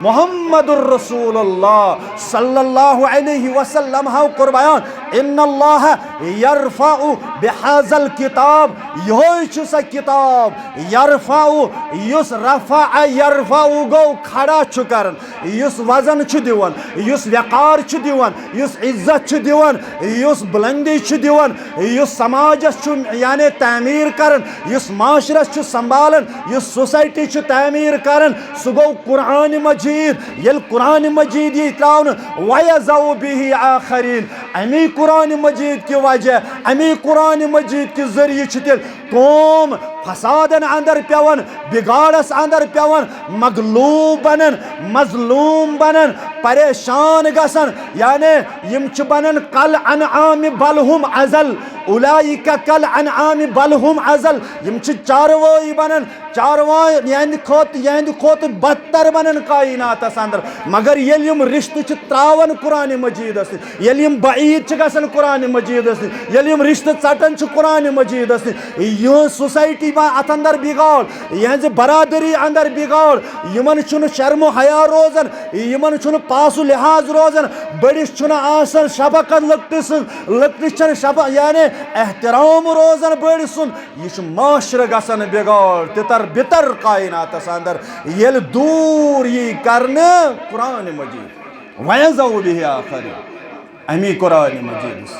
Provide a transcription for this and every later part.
मुहम्मदुर रसूलुल्लाह सल्लल्लाहु अलैहि वसल्लम हाउ कुर्बान इन्नल्लाह यरफाउ बिहाज़ल किताब यह स किताब यरफाउ युस रफा यरफाउ गो खड़ा छु करन युस वजन छु दिवन युस वकार छु दिवन युस इज्जत छु दिवन युस बुलंदी छु दिवन युस समाजस छु यानी तामीर करन युस माशरस छु संभालन युस सोसाइटी छु तामीर करन सु गो कुरान मजीद ये कुरान मजीद ये त्रावन वयज़उ बिही आखरीन अमी कुरान मजीद की वजह अमी कुरान मजीद के जरिए तिल कौम फसादन अंदर पेवन बिगाड़स अंदर पेवन मगलूब बनन मजलूम बनन परेशान गसन यानी यम च बनन कल अनआम बलहुम अजल उलाइका कल अनआम बलहुम अजल यम च चारवाई बनन चारवाई यहंद खोत बदतर बनन कायनात अंदर मगर येल यम रिश्ते च त्रावन कुरान मजीद येल यम बईद च गसन कुरान मजीद येल यम रिश्ते चटन च कुरान मजीद यह सोसाइटी अत अंदर बिगाड़ यह बरादरी अंदर बिगाड़ यमन छुन शर्म हया रोजन यमन छुन पासु लिहाज रोजन बड़िस छुन आसन शफकत लकटिस शफा यानी एहतराम रोजन बड़ सुन यह माशर गसन बिगाड़ तितर बितर कायनात अंदर येल दूर यी करने कुरान मजीद वयज़उ बिही आखरीन अमी कुरान मजीद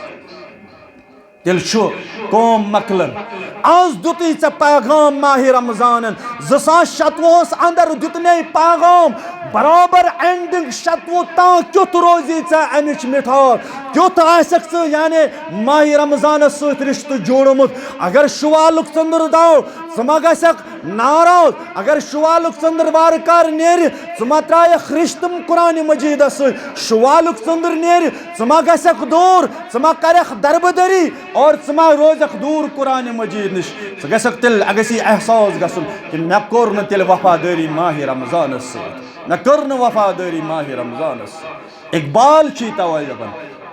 तिल कौम मकलन आज दुत पैगाम माह रमजान 2027 अंदर दुतने पैगाम बराबर एंडिंग 27 तक क्युत रोजी अमिच मिठास क्युत आसक यानी माह रमजान सत रिश्त जोड़मुत अगर शुवालुक चंद्र दाव मा गसक नाराज अगर शुवालुक चंद्र वार कर नेर मा त्रायक रिश्तम कुरान मजीद शुवालुक चंद्र नेर मा गसक दूर मा करख दरबदरी और मा रोजक दूर कुरान मजीद नश गसक तिल अगसी एहसास गसन कि मे कोर न तिल वफादारी माह रमजान मे कर न वफादारी माह रमजान इकबाल छी तवै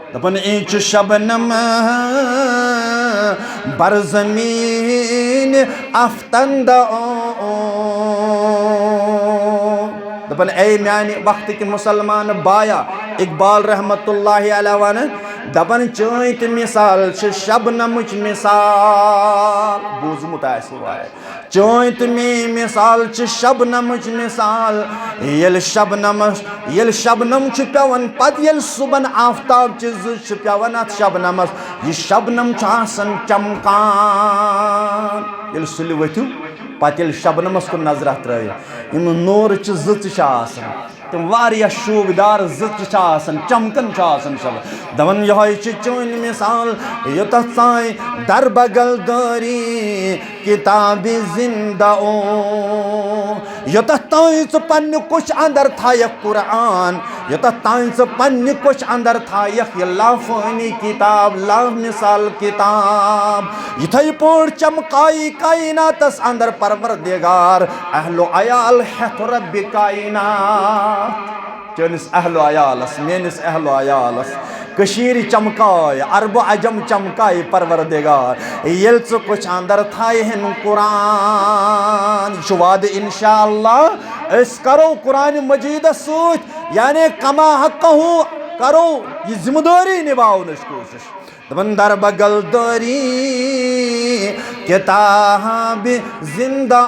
दपन इंच शबनम बरजमीन अफ्तंद दपन ए म्यान वक्त के मुसलमान बाया इकबाल रहमतुल्लाहि अलैहि वन दपन चैत मिसाल शबनमच मिसाल बूझमुत चैत में मिसाल शबनमच मिसाल ये शबनम पेवन पत ये सुबन आफ्ताब पेवन अत शबनमस यह शबनम चमकान ये सुल वथु पत ये शबनमस कुन नजर त्रयित नूर ज तुम वारिया शोबदार ज़ित चमकन सब दवन यह चोन मिसाल युत साई दर बगल दरी किताब जिंदा युत ताई पन्न कुछ अंदर थायक कुरान युत ताई पन्न कुछ अंदर थायक लाफनी किताब ला मिसाल किताब इथे पोर चमकाई कायनातस अंदर परवरदिगार अहलो अयाल हेथ रब्बि कायनात चनिस अहलो अयालस मेनिस अहलो अयालस कशीर चमकाय अरब अजम चमकाय परवरदिगार येल च कुछ अंदर थाय हन कुरान शुवाद इंशाअल्लाह इस करो कुरान मजीद सूत यानी कमा हक़हु करो ये जिम्मेदारी निभाओ कोशिश दर बगल दरी किताब जिंदा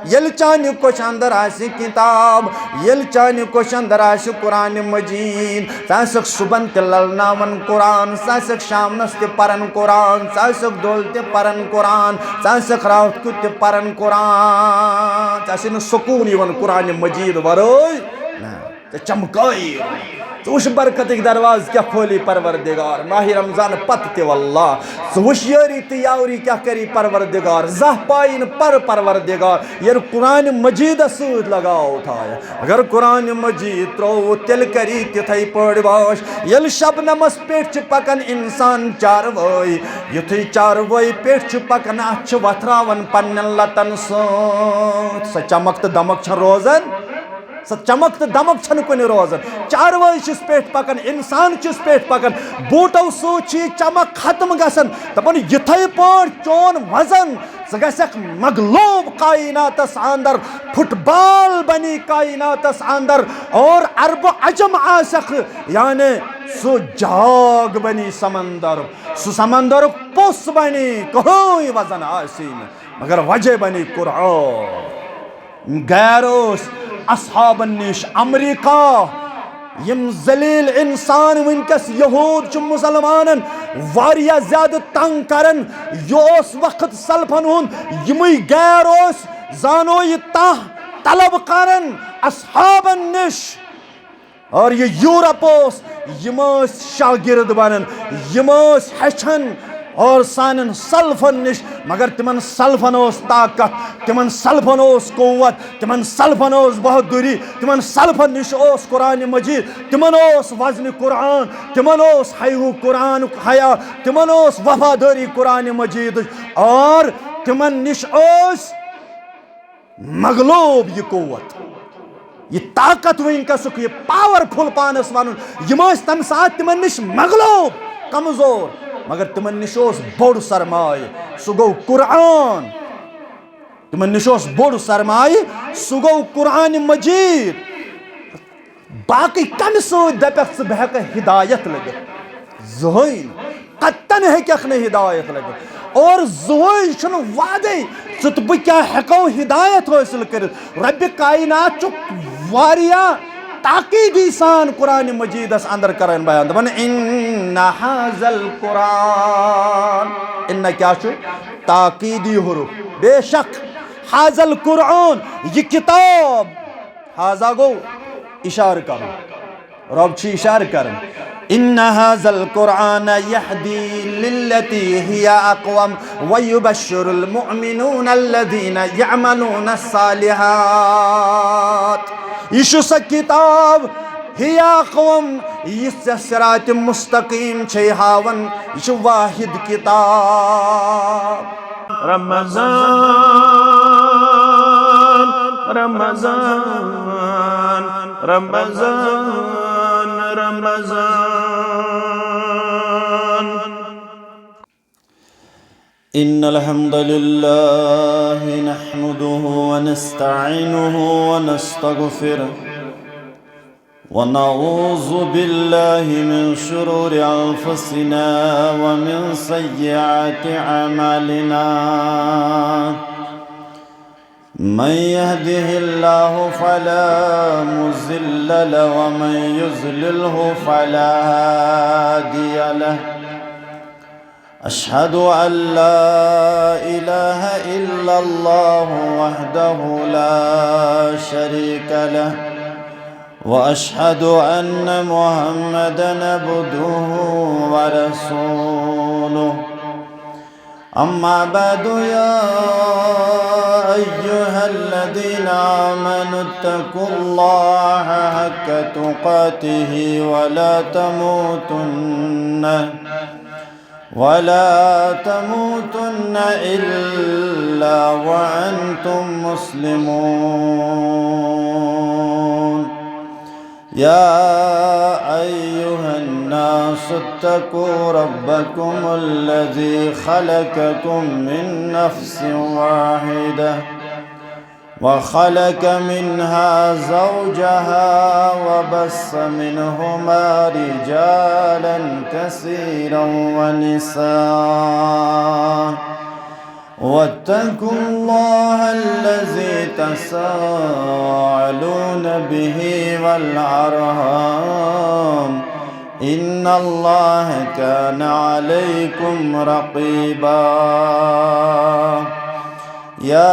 यल चान कुछ अंदर आसि किताब यल चान कुछ अंदर आसि कुरान मजीद सासक सुबन ते ललनावन कुरान सासक शामनस ते परन कुरान सासक दोल ते परन कुरान सासक रात को ते परन कुरान सासिन सुकून यवन कुरान मजीद वरोय ना ते चमकाई उस बरकत दरवाज क्या खोली परवरदिगार माह रमजान पत ते वल्लाह वशियरी तयारी क्या करी परवरदिगार जह पाइन परवरदिगार ये कुरान मजीद सूद लगाओ उठाया अगर कुरान मजीद त्रो तिल करी तिथै पड़वाश यल शबनमस पेट पकन इंसान चारवई युथै चारवई पेट पकन अच वथरावन पन्न लतन स चमक दमक छ रोजन स चमक तो दमक छन कुन रोजन चारवाई छिस पेट पकन इंसान छिस पेट पकन बूटो सो छी चमक खत्म गसन तपन यथै पर चोन वजन गसक मगलूब कायनातस अंदर, फुटबॉल बनी कायनातस अंदर, और अरब अजम आसक यानी सु जाग बनी समंदर, सु समंदर पुस बनी कोई वजन आसीन मगर वजह बनी कुरान। गैरोस असहाबन निश अमरीका यम जलील इंसान वनकस यहूद मुसलमान वारिया ज्यादा तंग करन, योस वक्त सल्फन हुन यमुई गैर जानो ये ताह तलब करन असहाबन निश, और ये यूरोप यम शागिर्द बनन, यम हेचन और सान सल्फन निश, मगर तिमन सल्फन ताकत, तिमन सल्फन कुव्वत, तिमन सल्फन बहादुरी, तिमन सल्फन निश कुरान मजीद, तिमन वजन कुरान, तिमन हयू कुरान हया, तिमन वफादारी कुरान मजीद, और तिमन निश मगलूब ये कुव्वत, ये ताकत वनकसुक, ये पावरफुल पानस वन, यम तम साथ तिमन निश मगलूब कमजोर, मगर तिमन निश बोड़ सरमाय सु गो कुरान, तिमन निश बोड़ सरमाय सु गो कुरान मजीद। बाकी कम सो दपक बहक हिदायत लगे जहन कतन हेक न हिदायत लगे, और जहन वादे चुत बह क्या हेको हिदायत हासिल कर। रब कायनात वारिया ताकीदी सान कुरान मजीदस अंदर करन बयान, दपन इन्ना हाज़ल कुरान, इन्ना क्या छु ताकीदी हुरूफ, बेशक हाज़ल कुरान ये किताब, हाजा गो इशार कर, रब छि इशार करन, इन्ना हाज़ल कुरान यहदी लिल्लती हिया अक़वम व युबश्शिरुल मुअमिनूना अल्लज़ीना यअमलूना अस्सालिहात। यह स किताब हिया क़ौम यह सिरात मुस्तकीम छे हावन, यह वाहिद किताब। रमज़ान रमज़ान रमज़ान रमज़ान। इन्नल हम्दुलिल्लाहि नहमदुहु व नस्तईनुहु व नस्तगफिरुह व नऊज़ु बिल्लाहि मिन शुरूरि अंफुसिना व मिन सय्यिआति अमालिना। मन यहदिहिल्लाहु फला मुज़िल्ल लहु व मन युज़लिल्हु फला हादिय लहु। अशहदु अल्ला इलाहा इल्लल्लाहु वहदहु ला शरीक लहु व अशहदु अन्न मुहम्मदन अब्दुहु व रसूलुहु। अम्मा बअदु या अय्युहल्लज़ीना आमनुत्तकुल्लाहा हक्का तुक़ातिहि व ला तमूतुन्न इल्ला व अंतुम मुस्लिमून। या अय्युहन्नासु इत्तक़ू रब्बकुमुल्लज़ी खलक़कुम मिन नफ्सिन वाहिदा व खलक़ मिन्हा ज़ौजहा व बस्स मिन्हुमा रिजालन कसीरन व निसाअ वत्तक़ुल्लाह अल्लज़ी तसाअलून बिही वल अर्हाम इन्नल्लाह कान अलैकुम रक़ीबा। या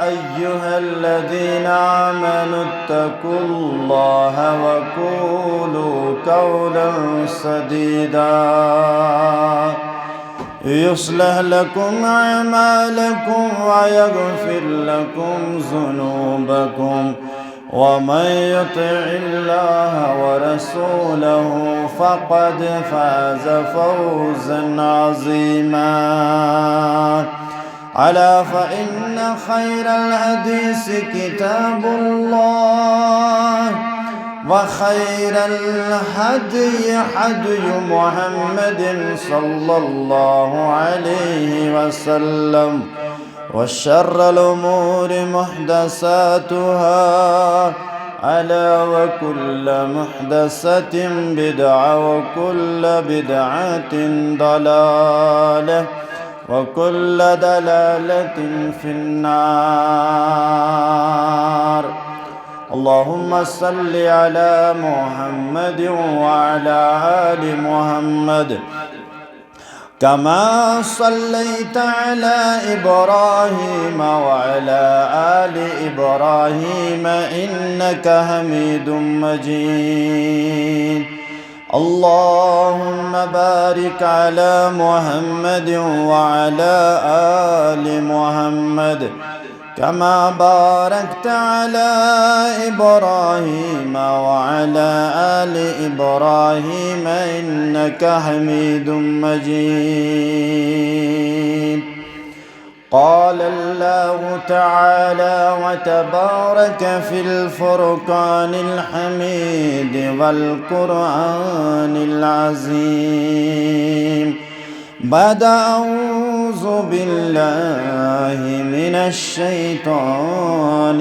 अय्युहल्लज़ीना आमनुत्तकुल्लाह व क़ूलू क़ौलन सदीदा युस्लिह लकुम अअमालकुम व यग़फिर लकुम ज़ुनूबकुम व मन युतिइल्लाह व रसूलहु फ़क़द फ़ाज़ फ़ौज़न अज़ीमा। अला फ़इन्न खैरल हदीस किताबुल्लाह व खैरल हदी हदी मुहम्मदिन सल्लल्लाहु अलैहि वसल्लम وشر الأمور محدثاتها، ألا وكل محدثة بدعة، وكل بدعة ضلالة، وكل ضلالة في النار. اللهم صل على محمد وعلى آل محمد كما صليت على إبراهيم وعلى آل إبراهيم إنك حميد مجيد. اللهم بارك على محمد وعلى آل محمد كما باركت على إبراهيم وعلى آل إبراهيم إنك حميد مجيد. قال الله تعالى وتبارك في الفرقان الحميد والقرآن العظيم بعد أعوذ بالله من الشيطان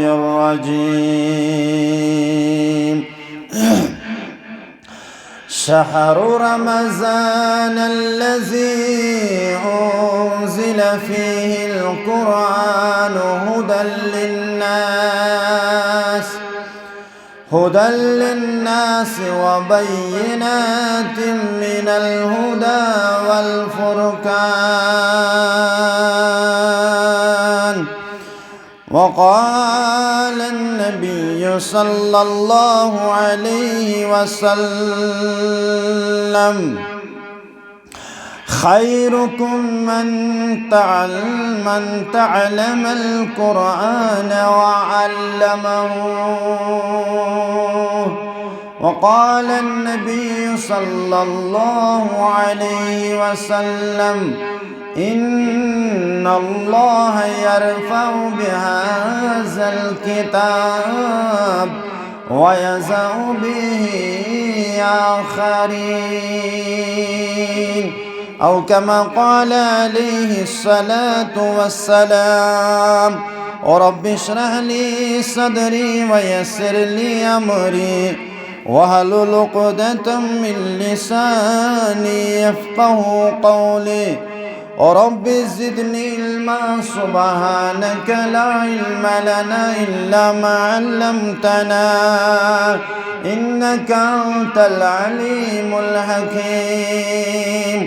الرجيم. شهر رمضان الذي أنزل فيه القرآن هدى للناس وبينات من الهدى والفرقان. وقال النبي صلى الله عليه وسلم: خيركم من تعلم القرآن وعلمه. وقال النبي صلى الله عليه وسلم: إن الله يرفع بهذا الكتاب ويزع به آخرين، أو كما قال عليه الصلاة والسلام. ورب اشرح لي صدري ويسر لي أمري واحلل عقدة من لساني يفقه قولي. ورب زدني علما سبحانك لا علم لنا إلا ما علمتنا إنك أنت العليم الحكيم.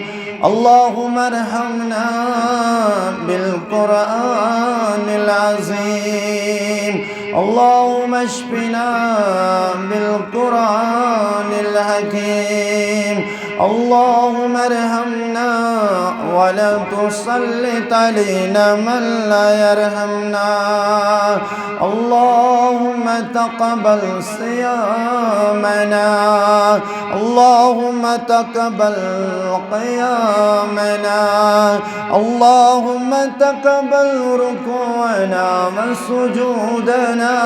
اللهم ارحمنا بالقرآن العظيم. اللهم اشفنا بالقرآن الحكيم. اللهم ارحمنا ولا تسلط علينا من لا يرحمنا. اللهم تقبل صيامنا. اللهم تقبل قيامنا. اللهم تقبل ركوعنا وسجودنا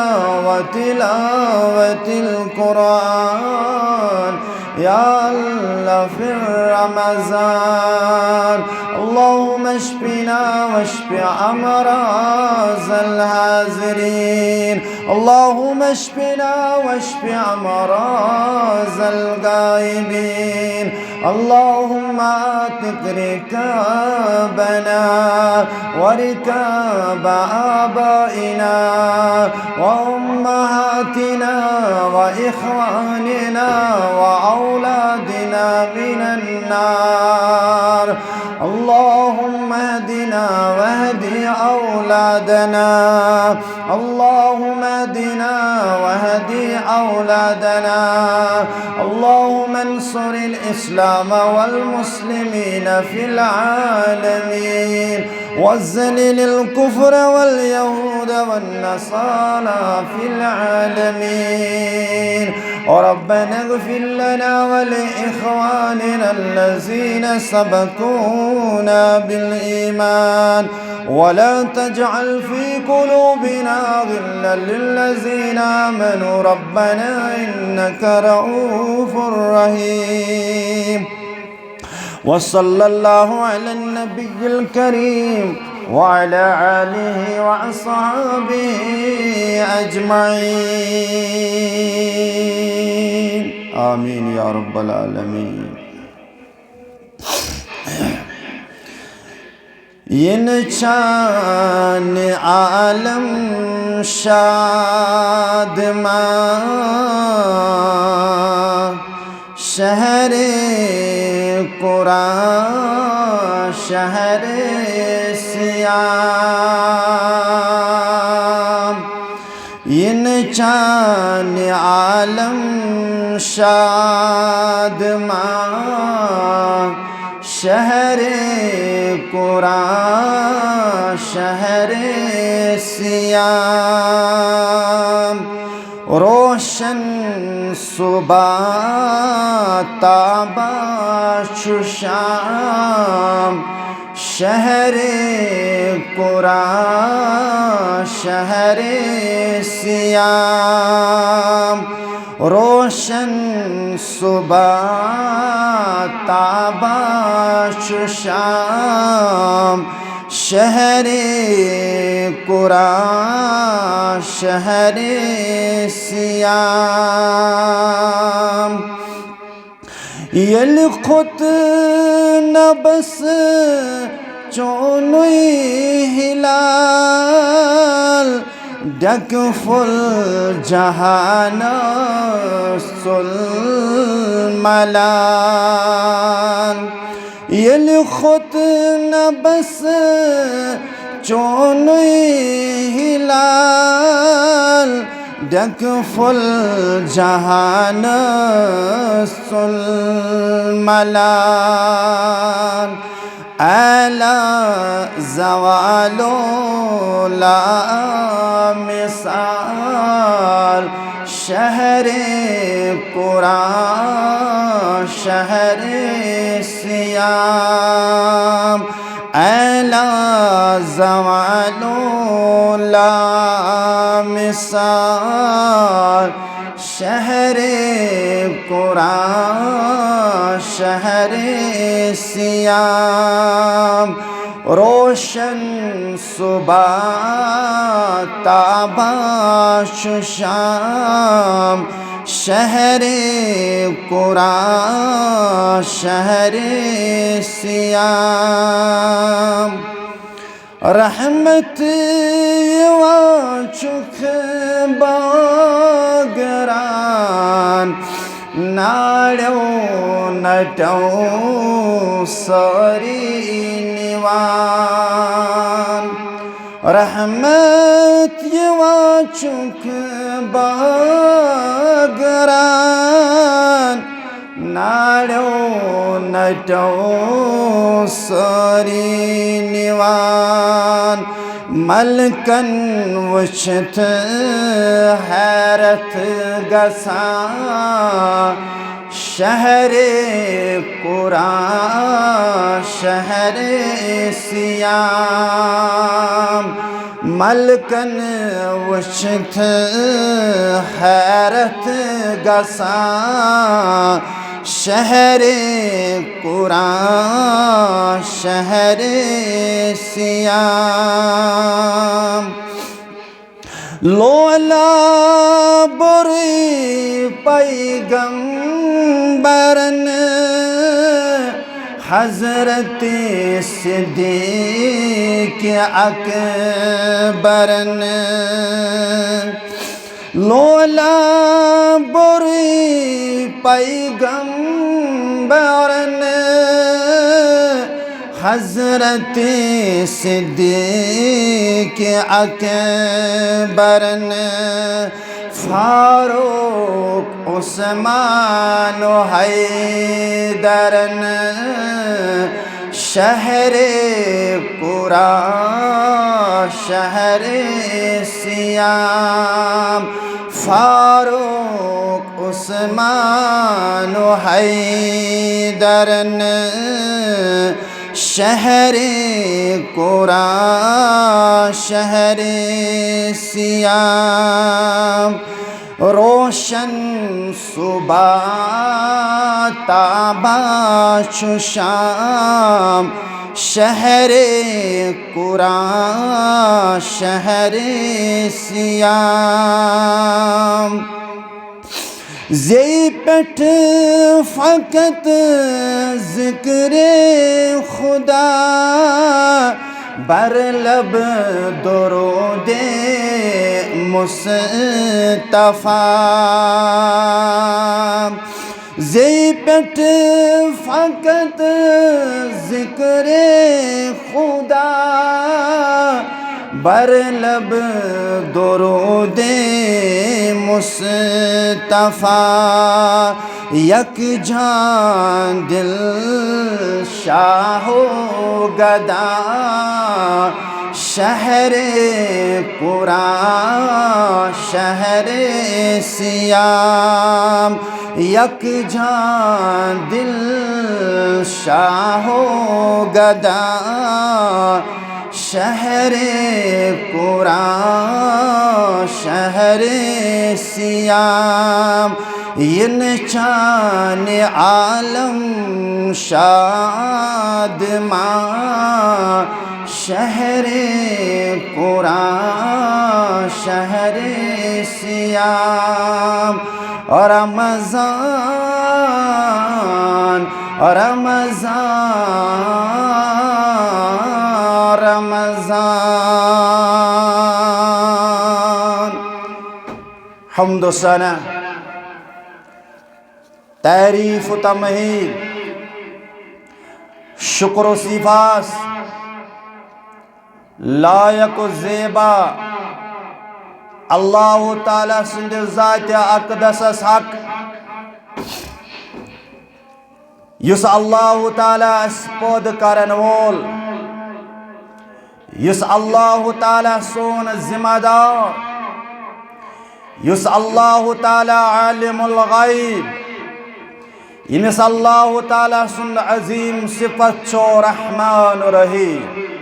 وتلاوة القرآن يا الله في رمضان. اللهم اشفنا واشف أمراض الحاضرين. اللهم اشفنا واشف أمراض الغائبين. اللهم اعتق ركابنا وركاب آبائنا وأمهاتنا وإخواننا وأولادنا من النار. اللهم اهدنا واهد أولادنا. اللهم اهدنا واهد أولادنا. اللهم انصر الإسلام والمسلمين في العالمين وذلل الكفر واليهود والنصارى في العالمين. وربنا اغفر لنا ولإخواننا الذين سبقونا بالإيمان ولا تجعل في قلوبنا غلا للذين آمنوا ربنا إنك رؤوف رحيم. وصلى الله على النبي الكريم وعلى آله وأصحابه أجمعين آمين يا رب العالمين इंशान आलम शादमां शहरे कुरान शहरे सियाम इंशान आलम शादमां शहरे कुरान शहरे सियाम रोशन सुबह ताबाशु शाम शहरे कुरान शहरे सियाम रोशन सुबह ताबाशु शाम शहरे कुरान शहरे सियाम यल खुद नबस चोनुई हिलाल डक फुल जहान सुल मलाल यल खुद नबस चोनुई हिलाल डक फुल जहान सुल मलाल आला जवालो ला मिसाल शहरे कुरान शहरे सियाम आला जवालो ला मिसाल शहरे कुरान शहरे सियाम रोशन सुबह ताबाशु शाम शहरे कुरान शहरे सियाम रहमत वाचुख बागरान नाड़ो नटो सरी निवान रहमत वाचुख बागरान नाड़ो नटो सरी निवान मलकन वुछत हैरत गसा शहरे कुरान शहरे सियाम मलकन वुछत हैरत गसा शहरे कुरान शहरे सियाम लोला बुरी पैगंबरन हज़रत सिद्दीक़ अकबरन लोला बुरी पैगंबरन हज़रत सिद्दीक़ अकबरन फारूक उस्मान हैदरन शहरे कुरान शहरे सियाम फारूक उस्मान हैदरन शहरे कुरान शहरे सियाम रोशन सुबह ताबाशु शाम शहरे कुरान शहरे सियाम ज़ेई पेठ फ़कत ज़िक्रे खुदा बरलब दुरूदे मुस्तफ़ा ज़ेई पेठ फ़कत ज़िक्रे खुदा बरलब दुरूदे मुस्तफ़ा यक जान दिल शाहो गदा शहरे कुरान शहरे सियाम यक जान दिल शाहो गदा शहरे कुरान शहरे सियाम इन चान आलम शादमा शहरे कुरान शहरे सियाम और रमज़ान हम्दो सना तारीफ तमहीद शुक्र सिफास लायक ज़ेबा अल्लाह ताला सुंद ज़ात अक़दस हक युस अल्लाह ताला पद करन वोल युस अल्लाह ताला सोन जिम्मेदार युस अल्लाह ताला आलिमुल गैब यमिस अल्लाह ताला सुंद अजीम सिफत छो रहमान रहीम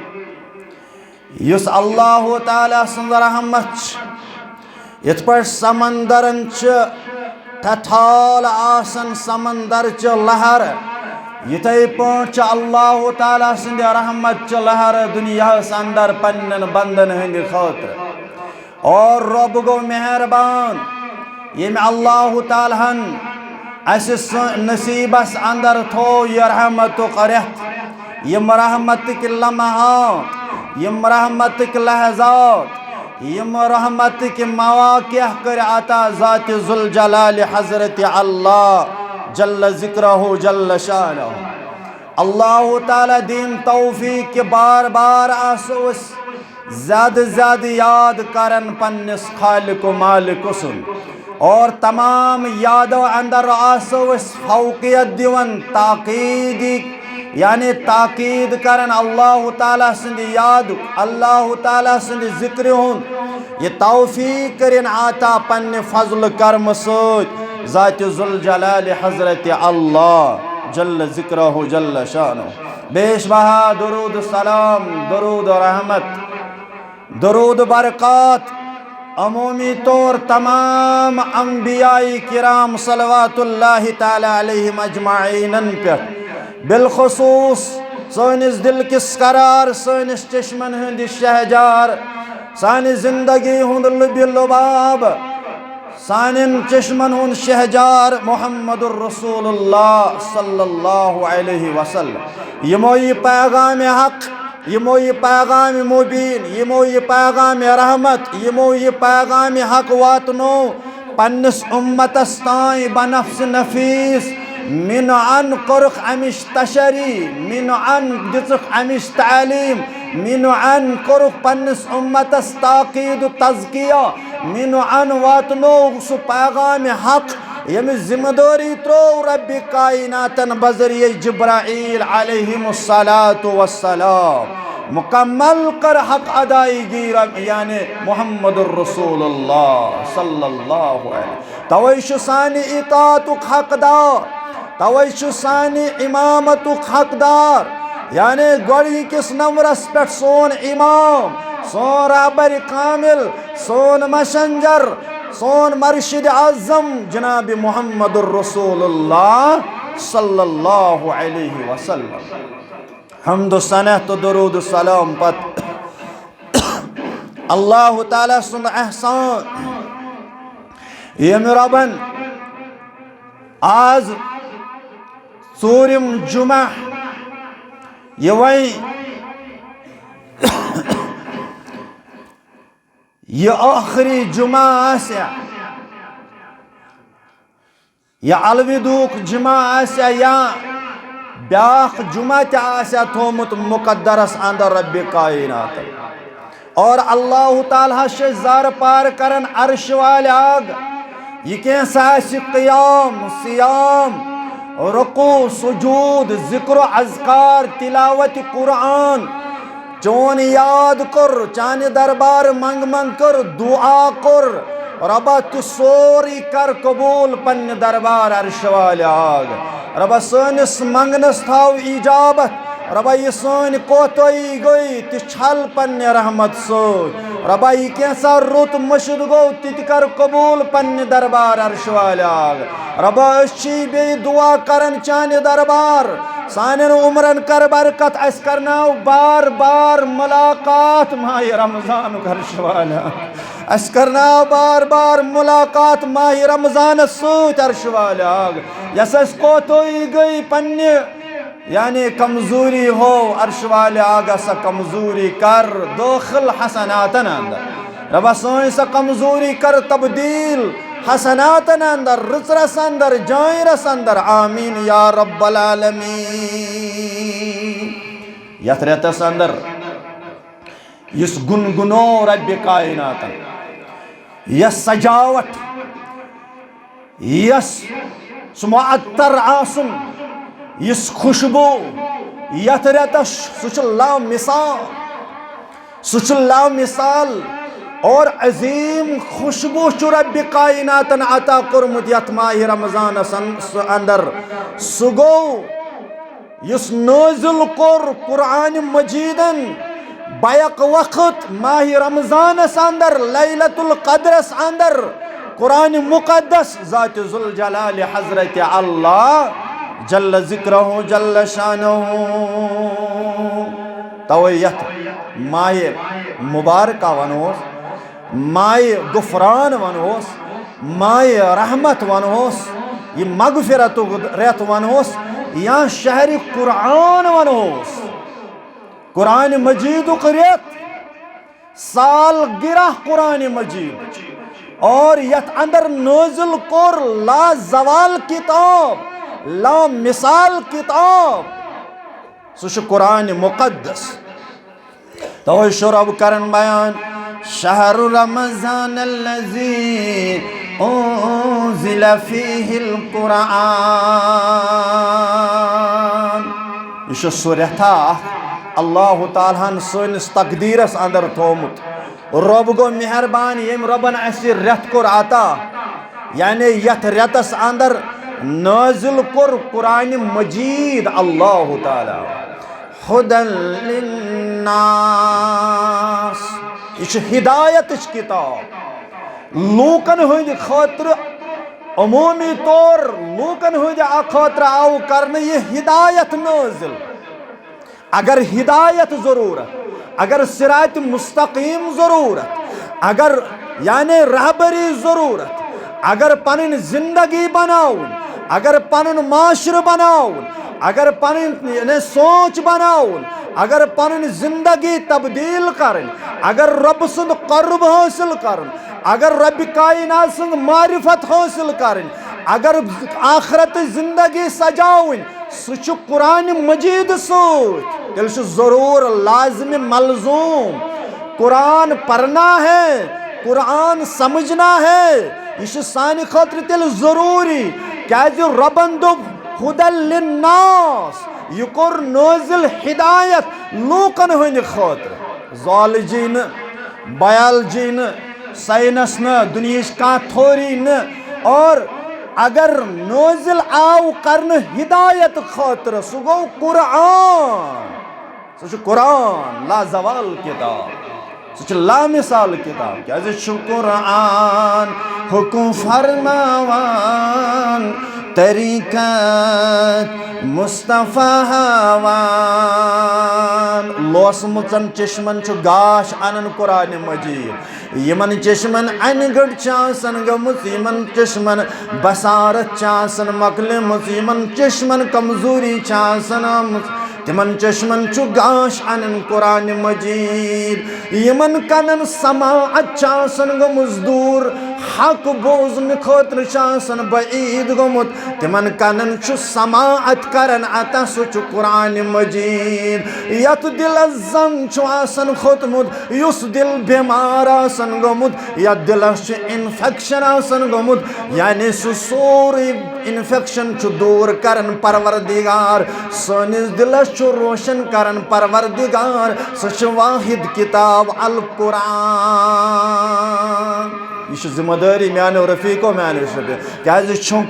युस अल्लाह ताला सुंद रहमत इत पर समंदरन च ठठाल आसन समंदर च लहर इथे पहुंच अल्लाह ताला सुंद रहमत च लहर दुनिया अंदर पन्न बंदन हंद खातिर और रब गो मेहरबान यम अल्लाह तालाहन अस नसीबस अंदर थो यह रहमत करत यम रहमत के लम्हा यम रहमत के लहजात यम रहमत के मवाक़िअ कर अता ज़ात ज़ुल जलाल हज़रत अल्लाह जल्ल ज़िक्रहु जल्ल शानहु अल्लाह ताला दीन तौफीक के बार बार आसोस ज़्यादा याद करन पन्निस खालिक मालिक सुन और तमाम यादों अंदर आसोस फौकियत दिवन ताकीदी यानी ताकीद करन अल्लाह ताला सिंद याद अल्लाह ताला सिंद जिक्र हुन ये तौफीक करिन आता पन्ने फजल कर्म सत ज़ात ज़ुल जलाल हज़रत अल्लाह जल्ल ज़िक्रहु जल्ल शानहु बेशबहा दुरूद सलाम दुरूद रहमत दुरूद बरक़ात अमूमी तौर तमाम अंबियाई किराम सलवातुल्लाहि ताला अलैहिम अजमाईन पे बिलखुसूस सानिस दिल किस करार सानिस चश्मन हंद शहजार सानि जिंदगी हुंद लुबाब सानिन चश्मन हुंद शहजार मुहम्मदुर रसूलुल्लाह सल्लल्लाहु अलैहि वसल्लम यमो ये पैगाम हक यमो ये पैगाम मुबीन यमो ये पैगाम रहमत यमो ये पैगाम हक वातनो पन्निस उम्मतस ताई बनफ्स नफीस मिन अन कुरख अमिश तशरी मिन अन दिचुख अमिश तालीम मिन अन कुरख पन्निस उम्मतस ताकीद तज़किया मिन अन वातनो सु पैगाम हक यम जिम्मेदारी त्रो रब्बी कायनातन बजरिए जिब्राईल अलैहिमुस्सलातु वस्सलाम मुकम्मल कर हक अदायगी यानी मुहम्मदुर रसूलुल्लाह सल्लल्लाहु अलैहि तवैशु सानी इतातुक हकदार तवैशु सानी इमामतुक हकदार यानी गोड़ी किस नंबरस पे सोन इमाम सोन रहबर कामिल सोन मशंजर सोन मर्शिद आज़म जनाब मुहम्मदुर रसूलुल्लाह सल्लल्लाहु अलैहि वसल्लम हम्दु सनह तो दरूद सलाम पत अल्लाह ताला सुन एहसान यम रबन आज ूरिम जुमा ये वही ये आखिरी जुमा आस्या या अलविदूक जुमा आस्या या ब्याख जुमा ते आस्या थोमुत मुकद्दरस अंदर रब्बि कायनात और अल्लाह ताला शे जार पार करन अर्श वाले आग ये कैसा क़याम सियाम रुकू सुजूद जिक्र अज़कार तिलावत कुरान चोन याद कर चाने दरबार मंग मंग कर दुआ कर रबा तु सोरी कर कबूल पन्न दरबार अर्श वाले आग रबा सनिस मंगनस थाव इजाबत रबा ये सोन कोतोई गई ति छल पन्न रहमत सो रबा ये कैसा रुत मशद गो ति कर कबूल पन्न दरबार अर्श वाले आग रबा अच्छी बे दुआ करन चाने दरबार सानन उमरन कर बरकत अस करनाव बार बार मुलाकात माह रमजान अर्श वाले अस करनाव बार बार मुलाकात माह रमजान सूत अर्श वाले आग यस अस कोतोई गई पन्ने यानी कमजोरी हो अर्श वाले आगा सा कमजोरी कर दोखिल हसनातन अंदर रबा सोई सा कमजोरी कर तब्दील हसनातन अंदर रुचरस अंदर जायरस अंदर आमीन या रब्बल आलमीन यथरतस अंदर यस गुनगुनो रब्बि कायनातन यस सजावट यस सुमुअत्तर आसुन इस खुशबू यथ रेतस सुचल्ला मिसाल और अजीम खुशबू रब्बि कायनातन अता कुरमुत यथ माह रमजान अंदर सुगो युस नाज़िल कोर कुरान मजीदन बैक वक्त माह रमजान अंदर लैलतुल क़द्रस अंदर कुरान मुक़द्दस ज़ात ज़ुल जलाल हज़रत अल्लाह जल्ल ज़िक्रहु जल्ल शानहु तवे यथ माह मुबारका वनोस माह गुफरान वनोस माह रहमत वनोस ये मगफिरत रेत वनोस या शहर कुरान वनोस कुरान मजीद रेत साल गिरह कुरान मजीद और यथ अंदर नाज़िल कोर ला जवाल किताब ला मिसाल किताब सुश कुरान मुक़द्दस तो शुरब करन बयान शहरु रमज़ान अल्लज़ी उन्ज़िल फ़ीहिल कुरान यह सुरथा अल्लाह ताला सनिस तकदीरस अंदर थोमुत रब गो मेहरबान यम रबन असी रेत कोर आता यानी यथ रेतस अंदर नाज़िल कोर कुरान मजीद अल्लाह ताला हुदल लिन्नास यह हिदायत किताब लूकन हंद खातिर अमूमी तौर लूकन हंद खातिर आव कर यह हिदायत नाज़िल अगर हिदायत ज़रूरत अगर सिरात मुस्तकीम ज़रूरत अगर यानी रहबरी ज़रूरत अगर पन जिंदगी बनाउन अगर पन माशर बनाउन अगर पन सोच बनाउन अगर पन जिंदगी तब्दील करन अगर रब सुंद क़ुर्ब हासिल करन अगर रब कायनात सुंद मारिफत हासिल करन अगर आखरत जिंदगी सजाउन सुच कुरान मजीद सूत तेल जरूर लाजम मलजूम कुरान पढ़ना है कुरान समझना है यह सानि खातिर तेल जरूरी क्या रबन दोप हुदल लिन्नास यह कोर नाज़िल हिदायत लूकन हंद खातिर ज़ूलॉजी न बायोलॉजी न साइंस न दुनिया का थोरी न और अगर नाज़िल आव करन हिदायत खातिर सह गो कुरान सह कुरान लाजवाल किताब सह लामिसाल किताब क्या कुरान हुकुम फरमावान तरीक़त मुस्तफ़ा हवान लोसमुचन चश्मन छु गाश अनन कुरान मजीद यमन चश्मन अनगढ़ चासन गमुत यमन चश्मन बसारत चासन मकलमुत यमन चश्मन कमजोरी चासन तिमन चश्मन छु गाश अनन कुरान मजीद यमन कनन समाअत चासन गमुत दूर हक बोजन खतर चासन बईद गमुत तिमन कनन छु समाअत करन अता सु छु कुरान मजीद यत दिल जंग छु आसन खोतमुत युस दिल बीमार आसन गमुत या दिल छु इन्फेक्शन आसन गमुत यानी सु सोरी इन्फेक्शन छु दूर करन परवरदिगार सनिस दिल छु रोशन करन परवरदिगार सु छु वाहिद किताब अल कुरान यह जिम्मेदारी मानो रफीको मानो शबे क्या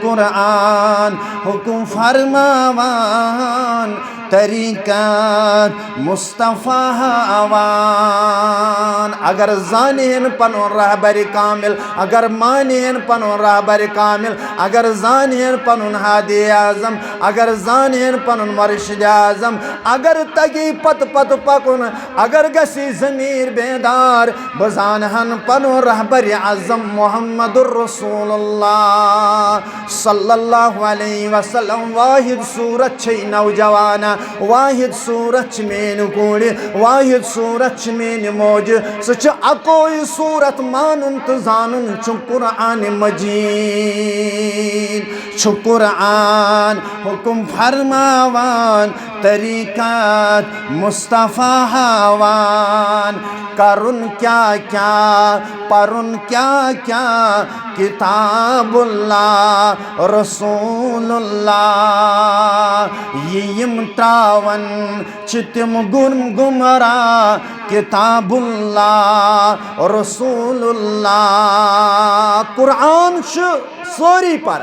कुरान हुकुम फरमावान तरीक़त मुस्तफ़ा हवान अगर जानेन पनो रहबर कामिल अगर मानेन पनो रहबर कामिल अगर जानेन पनुन हादी आज़म अगर जानेन पनुन मुर्शिद आज़म अगर तगी पत पत पकुन अगर गसी ज़मीर बेदार बजानहन पनो रहबर आज़म मुहम्मदुर रसूलुल्लाह सल्लल्लाहु अलैहि वसल्लम वाहिद सूरत छै नौजवाना वाहिद सूरत मेन कोड़ वाहिद सूरत मेन मौज सच अकोई सूरत मानुन तो जानून छु कुरान मजीद छु कुरान हुकुम फरमावान तरीक़त मुस्तफ़ा हवान करुन क्या क्या परुन क्या क्या किताबुल्लाह रसूलुल्लाह यिम त्रावन चितिम गुमरा किताबुल्लाह रसूलुल्लाह कुरान सोरी पर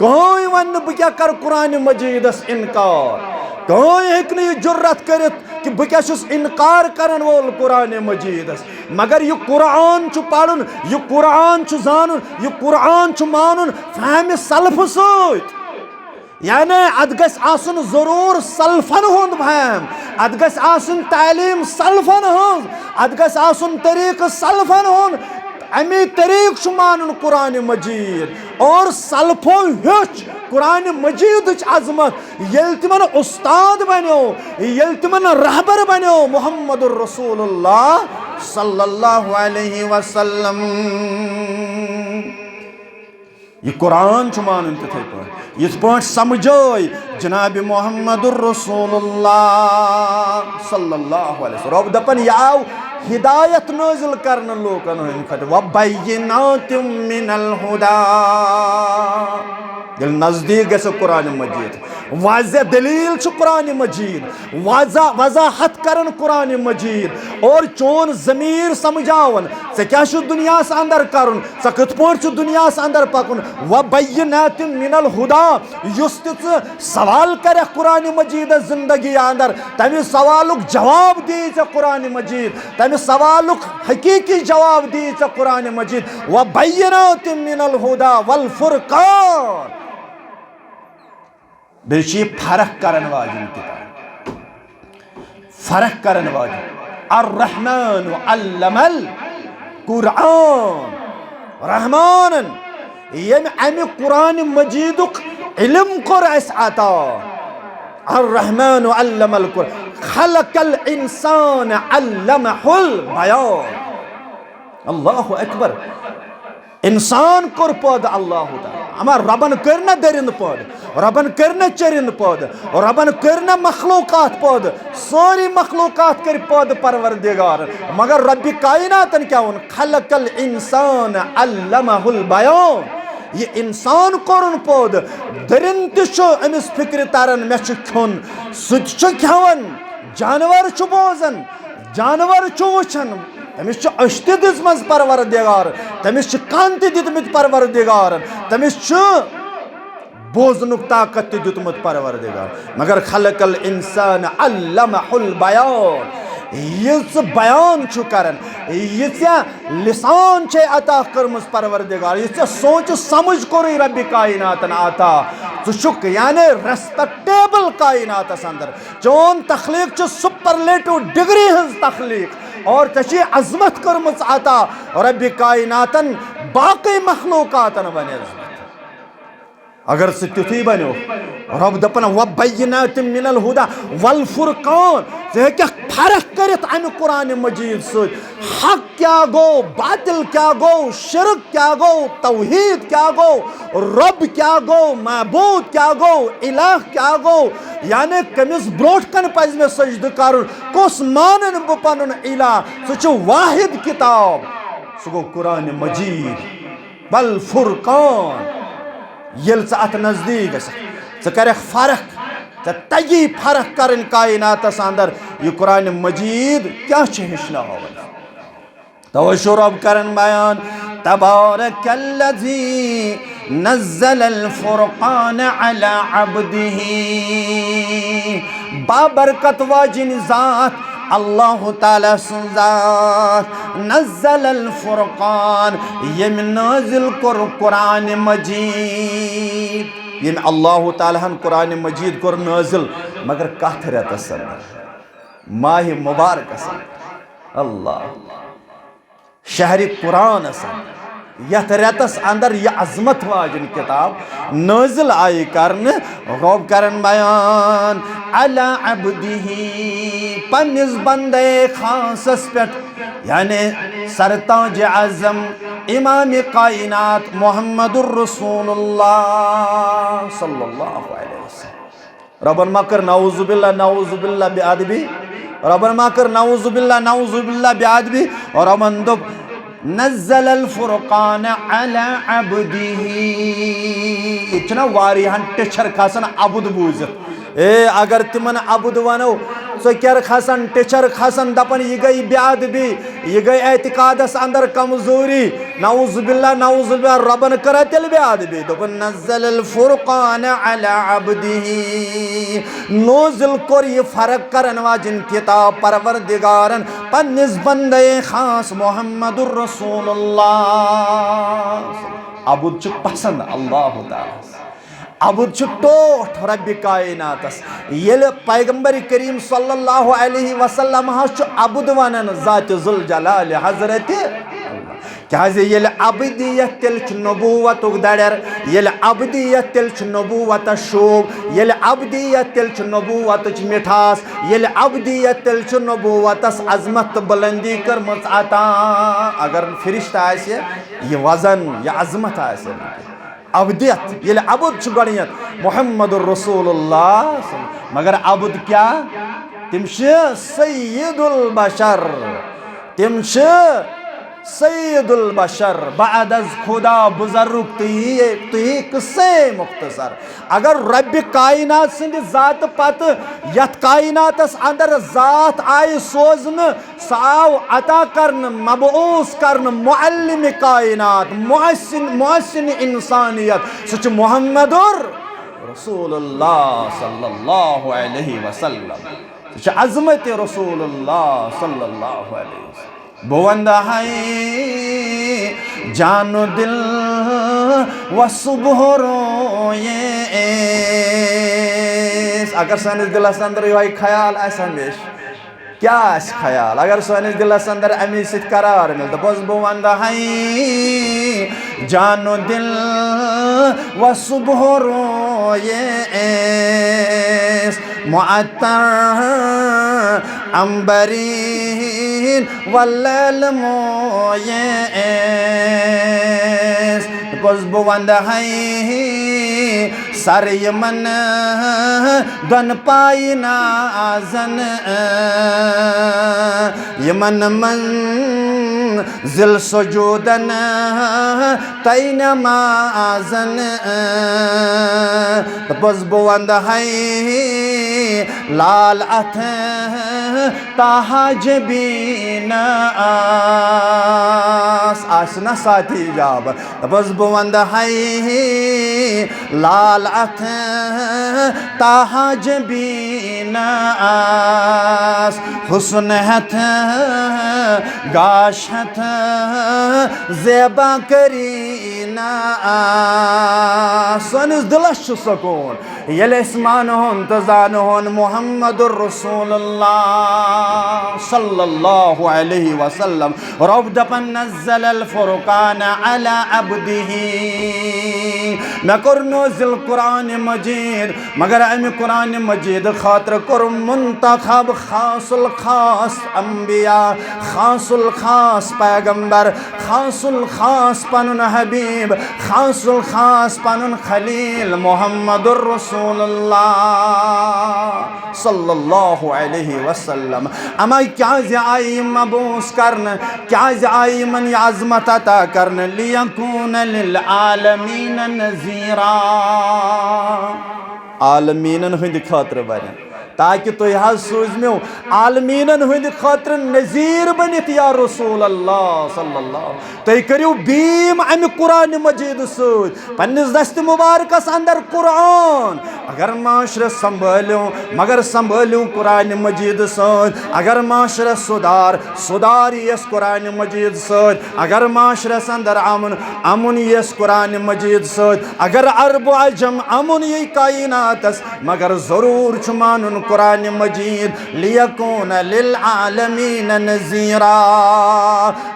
कोई वन बह क्या कर कुरान मजीदस इनकार कोई हेक नह जुर्रत करित कि बह क्या इनकार करन वोल कुरान मजीदस मगर यह कुरान पढ़न यह कुरान जानन यह कुरान मानुन फहम सलफ सत यानी अत गस आसन जरूर सल्फन हुंद फहम अत गस आसन तालीम सल्फन हज अत गस आसन तरीक़ सल्फन हुंद अमी तरीक़ मानुन कुरान मजीद और सल्फो हेच कुरान मजीद अजमत ये तिमन उस्ताद बनो ये तिमन रहबर बनो मुहम्मदुर रसूलुल्लाह सल्लल्लाहु अलैहि वसल्लम यह कुरान मानुन तिथे पे इस पाठ समझोय जनाब मुहम्मदुर रसूलुल्लाह सल्लल्लाहु अलैहि वसल्लम रब दपन याव हिदायत नाजिल करन लोकन हन खत व बैयिनातिम मिनल हुदा दिल नजदीक गस कुरान मजीद वाज़ह दलील कुरान मजीद वजाहत करन कुरान मजीद और चोन ज़मीर समझावन से क्या दुनिया अंदर करुन से कत पे दुनिया अंदर पकुन व बैयिनातिम मिनल हुदा युस सवाल कर कुरान मजीद जिंदगी अंदर तमिस सवालुक जवाब दी कुरान मजीद तमिस सवालुक हकीकी जवाब दी कुरान मजीद व बैयिनातिम मिनल हुदा वल फुरकान बेशी फर्क करन वाजिन किताब फर्क करन वाजिन अर्रहमान अल्लमल कुरान रहमानन यम अमि कुरान मजीदुक इल्म कोर अस अता अर्रहमान अल्लमल कुरान खलकल इंसान अल्लमहुल बयान अल्लाहु अकबर इंसान कोर पद अल्लाह अमा रबन कर न दरिंद पद रबन कर न चरिंद पद रबन कर न मखलूकात पद सारी मखलूकात कर पद परवरदिगार मगर रब्बी कायनातन क्या वन खलकल इंसान अल्लमहुल बयान ये इंसान कोरन पद दरिंद अमिस फिक्र तरन मे खुन सह खेवन जानवर बोजन जानवर वुचन तमिस अश्त दिजमज परवरदिगार तमिस कान दितमित परवरदिगार तमिस बोजनुक ताकत दितमुत परवरदिगार मगर खलकल इंसान अल्लमहुल बयान यिच बयान छु करन यिचा लिसान छे अता कर्मस परवरदिगार यिचा सोच समझ कोरी रब्बि कायनातन अता चुक यानी रेस्पेक्टेबल कायनातस अंदर चोन तखलीक छु सुपरलेटिव डिग्री हंस तखलीक और तशी अजमत कर्मस अता रब्बि कायनातन बाकी मखलूकातन बनेज अगर सह तुथी बनो रब दपन वबय्यिनातिम मिनल हुदा वल फुरकान ज़े फर्क करित अमि कुरान मजीद सत हक क्या गो बातिल क्या गो शिरक क्या गो तौहीद क्या गो रब क्या गो महबूद क्या गो इलाह क्या गो यानी कमिस ब्रोट कन पज मे सजद कर कुस मानन बह पनुन इलाह सह वाहिद किताब सह गो कुरान मजीद वल फुरकान येल अत नजदीक कर फर्क तगी फर्क कर कायनातस अंदर यह कुरान मजीद क्या हेचना तवज्जो रब करन बयान तबारकल्लज़ी नज़्ज़लल फुरक़ान अला अब्दिही बाबरकत वाजिन ज़ात अल्लाह ताला सुज़ात नज़्ज़लल फुरक़ान यम नाज़िल कर कुरान मजीद यम अल्लाह ताला कुरान मजीद कर नाज़िल मगर कथ रेतस माह मुबारक अल्लाह शहर कुरान यथ रेतस अंदर यह अजमत वाजिन किताब नाज़िल आई करन रब करन बयान अला अब्दिही पन्निस बंदे खासस पेट यानी सरताज आज़म इमाम कायनात मुहम्मदुर रसूलुल्लाह सल्लल्लाहु अलैहि वसल्लम रबन मकर नाउज़ुबिल्लाह बिअदबी रबन मकर नाउज़ुबिल्लाह बिअदबी और रबन दुब नज़्ज़लल फुरक़ान अला अब्दिही इतना वारियान टिचर खसन अबुद बूजित अगर तिमन अबुद वनो सर खसन टिचर खसन दपन यह गई बेअदबी यह गई एतिकादस अंदर कमजोरी नाउज़ुबिल्लाह रबन कर तेल बेअदबी दोपन नज़्ज़लल फुरक़ान अला अब्दिही नाज़िल कोर यह फर्क करन वाजिन किताब परवरदिगारन पन्निस बंदे खास मुहम्मदुर रसूलुल्लाह अबुद छु पसंद अल्लाह ताला अबुद छु टोठ रब्बि कायनातस येल पैगंबर करीम सल्लल्लाहु अलैहि वसल्लम छु अबुद वनन ज़ात जुल जलाल हजरत क्या येल अबदियत तेल छु नबूवत दड़र येल अबदियत तेल छु नबूवत शोभ येल अबदियत तेल छु नबूवत मिठास येल अबदियत तेल छु नबूवतस अजमत बुलंदी करमस अता अगर फरिश्ता आसे यह वजन यह अजमत आसे अबदियत ये अबुद गणियत मुहम्मदुर रसूलुल्लाह मगर अबुद क्या तिम सय्यदुल बशर तिम सय्यदुल बशर बाद अज खुदा बुजुर्ग तुही किस्से मुख्तसर अगर रब्बि कायनात सिंद जात पत यथ कायनातस अंदर जात आय सोजन साव अता करन मबऊस करन मुअल्लिम कायनात मुहस्सिन इंसानियत सच मुहम्मदुर रसूलुल्लाह सल्लल्लाहु अलैहि वसल्लम सच अजमत रसूलुल्लाह सल्लल्लाहु अलैहि वसल्लम बुवंदा है जानो दिल व सुबह रोए अगर सानिस दिलस अंदर यह ख्याल हमेश क्या ख्याल अगर सानिस दिलस अंदर अमी सित करार मिलता बस बुवंदा है जानो दिल व सुबह रोए मुअत्तर अंबरीन वल्लैल मोयेस गुज़्बु वंद है सर यमन दन पाई नाज़न यमन मन जिल सुजूदन तैन माजन तपस बुवंद है लाल अथ ताज बीन आसना साथी जाब तपस बुवंद है लाल अथ ताज बीन हुस्न हथ गाश हथ ज़ेबा करीना सोनिस दिलस सुकून येले मानोन तो जानोन मुहम्मदुर रसूलुल्लाह सल्लल्लाहु अलैहि वसल्लम रब दपन नज़्ज़ल अल फुरकान अला अब्दिही मैं कुरनो जिल कुरान मजीद मगर अमि कुरान मजीद खातर कुर मुंतखब खासुल खास अंबिया खासुल खास पैगंबर खासुल खास पनुन हबीब खासुल खास पनुन खलील मुहम्मदुर रसूलुल्लाह सल्लल्लाहु अलैहि वसल्लम अमा क्या आई मबूस करन क्या आई मन अज़मत अता करन लियकून लिल आलमीन नज़ीरा आलमीनन हंद खातर बन ताकि तुह सूजमो आलमीनन हंद खातर नज़ीर बनित या रसूल अल्लाह सल्लल्लाहु तुह करियो बीम अमि कुरान मजीद सद पन्निस दस्त मुबारकस अंदर कुरान अगर माशर संभालो मगर संभालो कुरान मजीद सद अगर माशर सुधार यस कुरान मजीद सद अगर माशर अंदर अमुन यस कुरान मजीद सद अगर अरब अजम अमुन ये कायनातस मगर जरूर छु मानुन कुरान मजीद लियकून लिल आलमीन नज़ीरा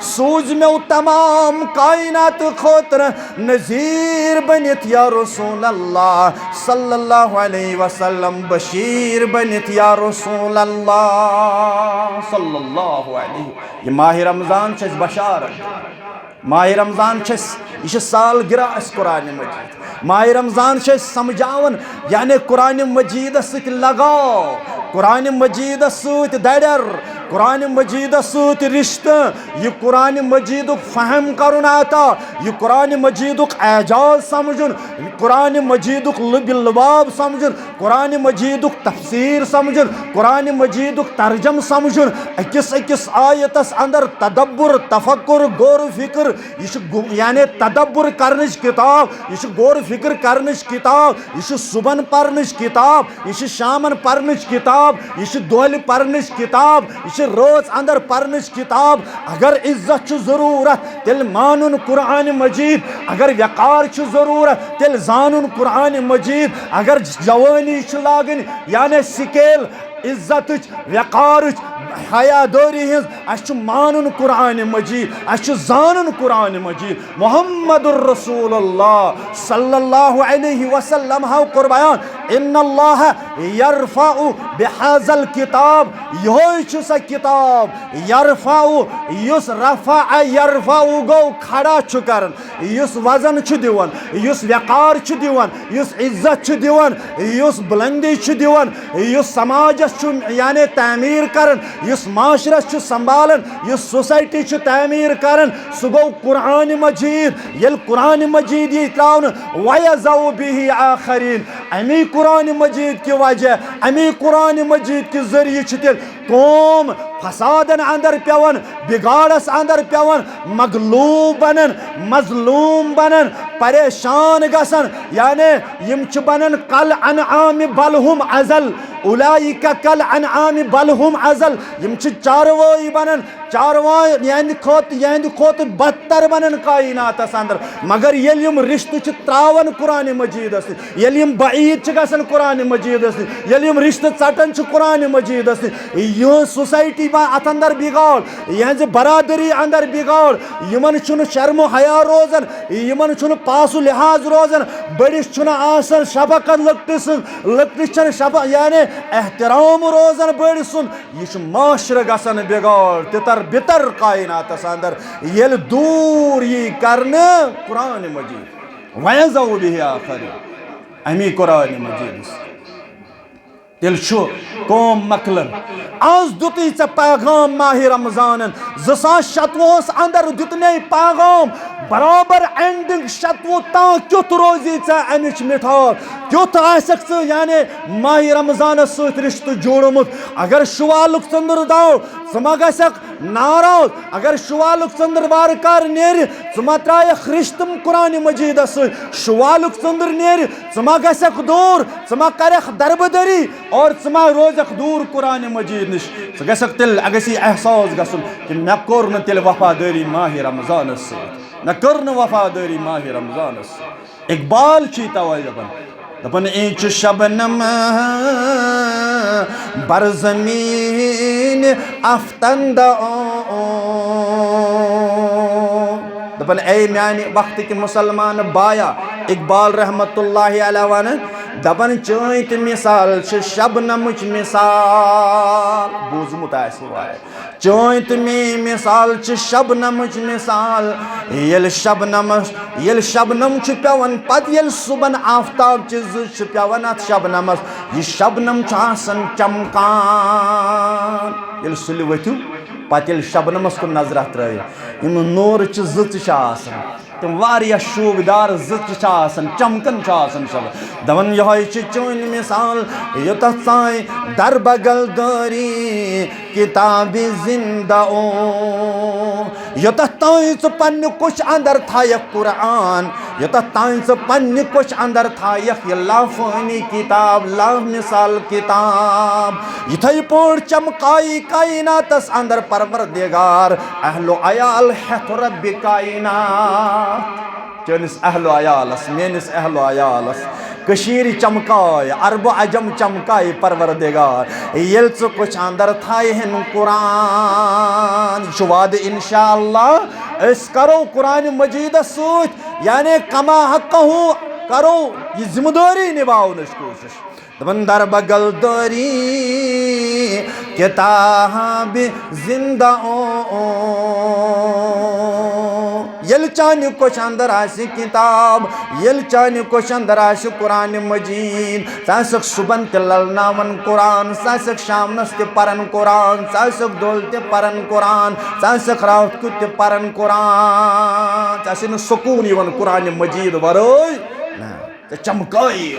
सूज में तमाम कायनात खोतर नज़ीर बनित या रसूल अल्लाह सल्लल्लाहु अलैहि वसल्लम बशीर बनित या रसूल अल्लाह सल्लल्लाहु अलैहि ये माह रमज़ान छस बशारत माह रमज़ान छस यह साल गिरा कुरान मजीद माह रमज़ान समझावन यानी कुरान मजीद सत लगाओ कुरान मजीद सत दर कुरान मजीद सत रिश्त यह कुरान मजीद फहम करुन आता यह कुरान मजीद एजाज समझुन कुरान मजीद लबाब समझुन कुरान मजीद तफसीर समझुन कुरान मजीद तर्जम समझुन अकिस अकिस आयतस अंदर तदब्बुर तफक्कुर गौर फिक्र यह यानी तदब्बुर करनिच किताब यह गौर फिक्र करनिच किताब यह सुबन परनिच किताब यह शामन परनिच किताब यह दोल परनिच किताब यह रोज अंदर परनिच किताब अगर इज्जत जरूरत तेल मानुन कुरान मजीद अगर वकार जरूरत तेल जानून कुरान मजीद अगर जवानी लागन यानी स्केल इज्जत वकार हयादारी हज मानुन कुरान मजीद जानन कुरान मजीद मुहम्मदुर रसूलुल्लाह सल्लल्लाहु अलैहि वसल्लम हाउ कुर्बान इन्नल्लाह यरफउ बिहाज़ल किताब यहोय छु स किताब यरफउ युस रफा यरफउ गो खड़ा छु करन युस वजन छु दिवन युस वकार छु दिवन युस इज्जत छु दिवन युस बुलंदी छु दिवन युस समाज छु यानी तामीर करन युस माशरस छु संभालन युस सोसाइटी छु तामीर करन सु गो कुरान मजीद यल कुरान मजीद ये त्रावन वयज़उ बिही आखरीन अमी कुरान मजीद की वजह अमी कुरान मजीद के जरिए तेल कौम फसादन अंदर पेवन बिगाड़स अंदर पेवन मगलूब बनन मजलूम बनन परेशान गसन यानी यम च बनन कल अनआम बलहुम अजल उलाइका कल अनआम बलहुम अजल यम च चारवाई बनन चारवाई यानी खोत बदतर बनन कायनातस अंदर मगर यल यम रिश्त च त्रावन कुरान मजीदस यल यम बईद च गसन कुरान मजीदस यल यम रिश्त चटन च कुरान मजीदस यो सोसाइटी अत अंदर बिगाड़ यह बरादरी अंदर बिगाड़ यमन शर्मो हया रोजन यमन पासु लिहाज रोजन बड़िस आसन शफकत लकटिस यानी एहतराम रोजन बड़ सुन यह माशर गसन बिगाड़ तितर बितर कायनातस अंदर ये दूर यी करने कुरान मजीद वयज़उ बिही आखरीन अमी कुरान मजीद तेल कौम मकलन आज दुत ऐ पैगाम माह रमजान 2027 अंदर दुतने पैगाम बराबर एंडिंग 27 ता क्युत रोजी अमिच मिठास क्युत आसक यानी माह रमजान सत रिश्त जोड़मुत अगर शुवालुक चंद्र दाव मा गसक नाराज अगर शुवालुक चंद्र वार कार नेर मा त्रायक रिश्तम कुरान मजीद शुवालुक चंद्र नेर मा गसक दूर मा करख दरबदरी और मा रोजक दूर कुरान मजीद निश गसक तिल अगसी एहसास गसन कि मे कोर न तिल वफादारी माह रमजान मे कर न वफादारी माह रमजान इकबाल छी तवै दपन इंच शबनम बर जमीन अफ्तंद दपन ए म्यानि वक्त के मुसलमान बाया इकबाल रहमतुल्लाहि अलैहि वन दपन चैत मिसाल शबनमच मिसाल बूझमुत आए चैत में मिसाल शबनमच मिसाल ये शबनम पेवन पत ये सुबन आफ्ताब पेवन अत शबनमस यह शबनम चमकान ये सुल वथु पे शबनमस कुन नजर त्र नूर ज तुम वारिया शोबदार चमकन सब दवन यह चोन मिसाल युत साई दर बगल दरी किताब जिंदा युत ताई पन्न कुछ अंदर थायक कुरान युत ताई पन्न कुछ अंदर थायक ये लाफानी किताब ला मिसाल किताब इथै पोर चमकाई कायनातस अंदर परवरदिगार अहलो अयाल हथ रब्बि कायनात चनिस अहलो अयालस मेनिस अहलो अयालस कशीर चमकाय अरब अजम चमकाय परवरदिगार येल कुछ अंदर थाय हन कुरान वाद इंशाअल्लाह इस करो कुरान मजीद सूत यानी कमा हक़हु करो ये जिम्मेदारी निभाओ कोशिश दर बगल दरी किताब जिंदा यल चान कुछ अंदर आसे किताब यल चान कुछ अंदर आसे कुरान मजीद सासक सुबन ते ललनावन कुरान सासक शामनस ते परन कुरान सासक दोल ते परन कुरान सासक रात को ते परन कुरान सासिन सुकून यवन कुरान मजीद वरोय ना चमकाई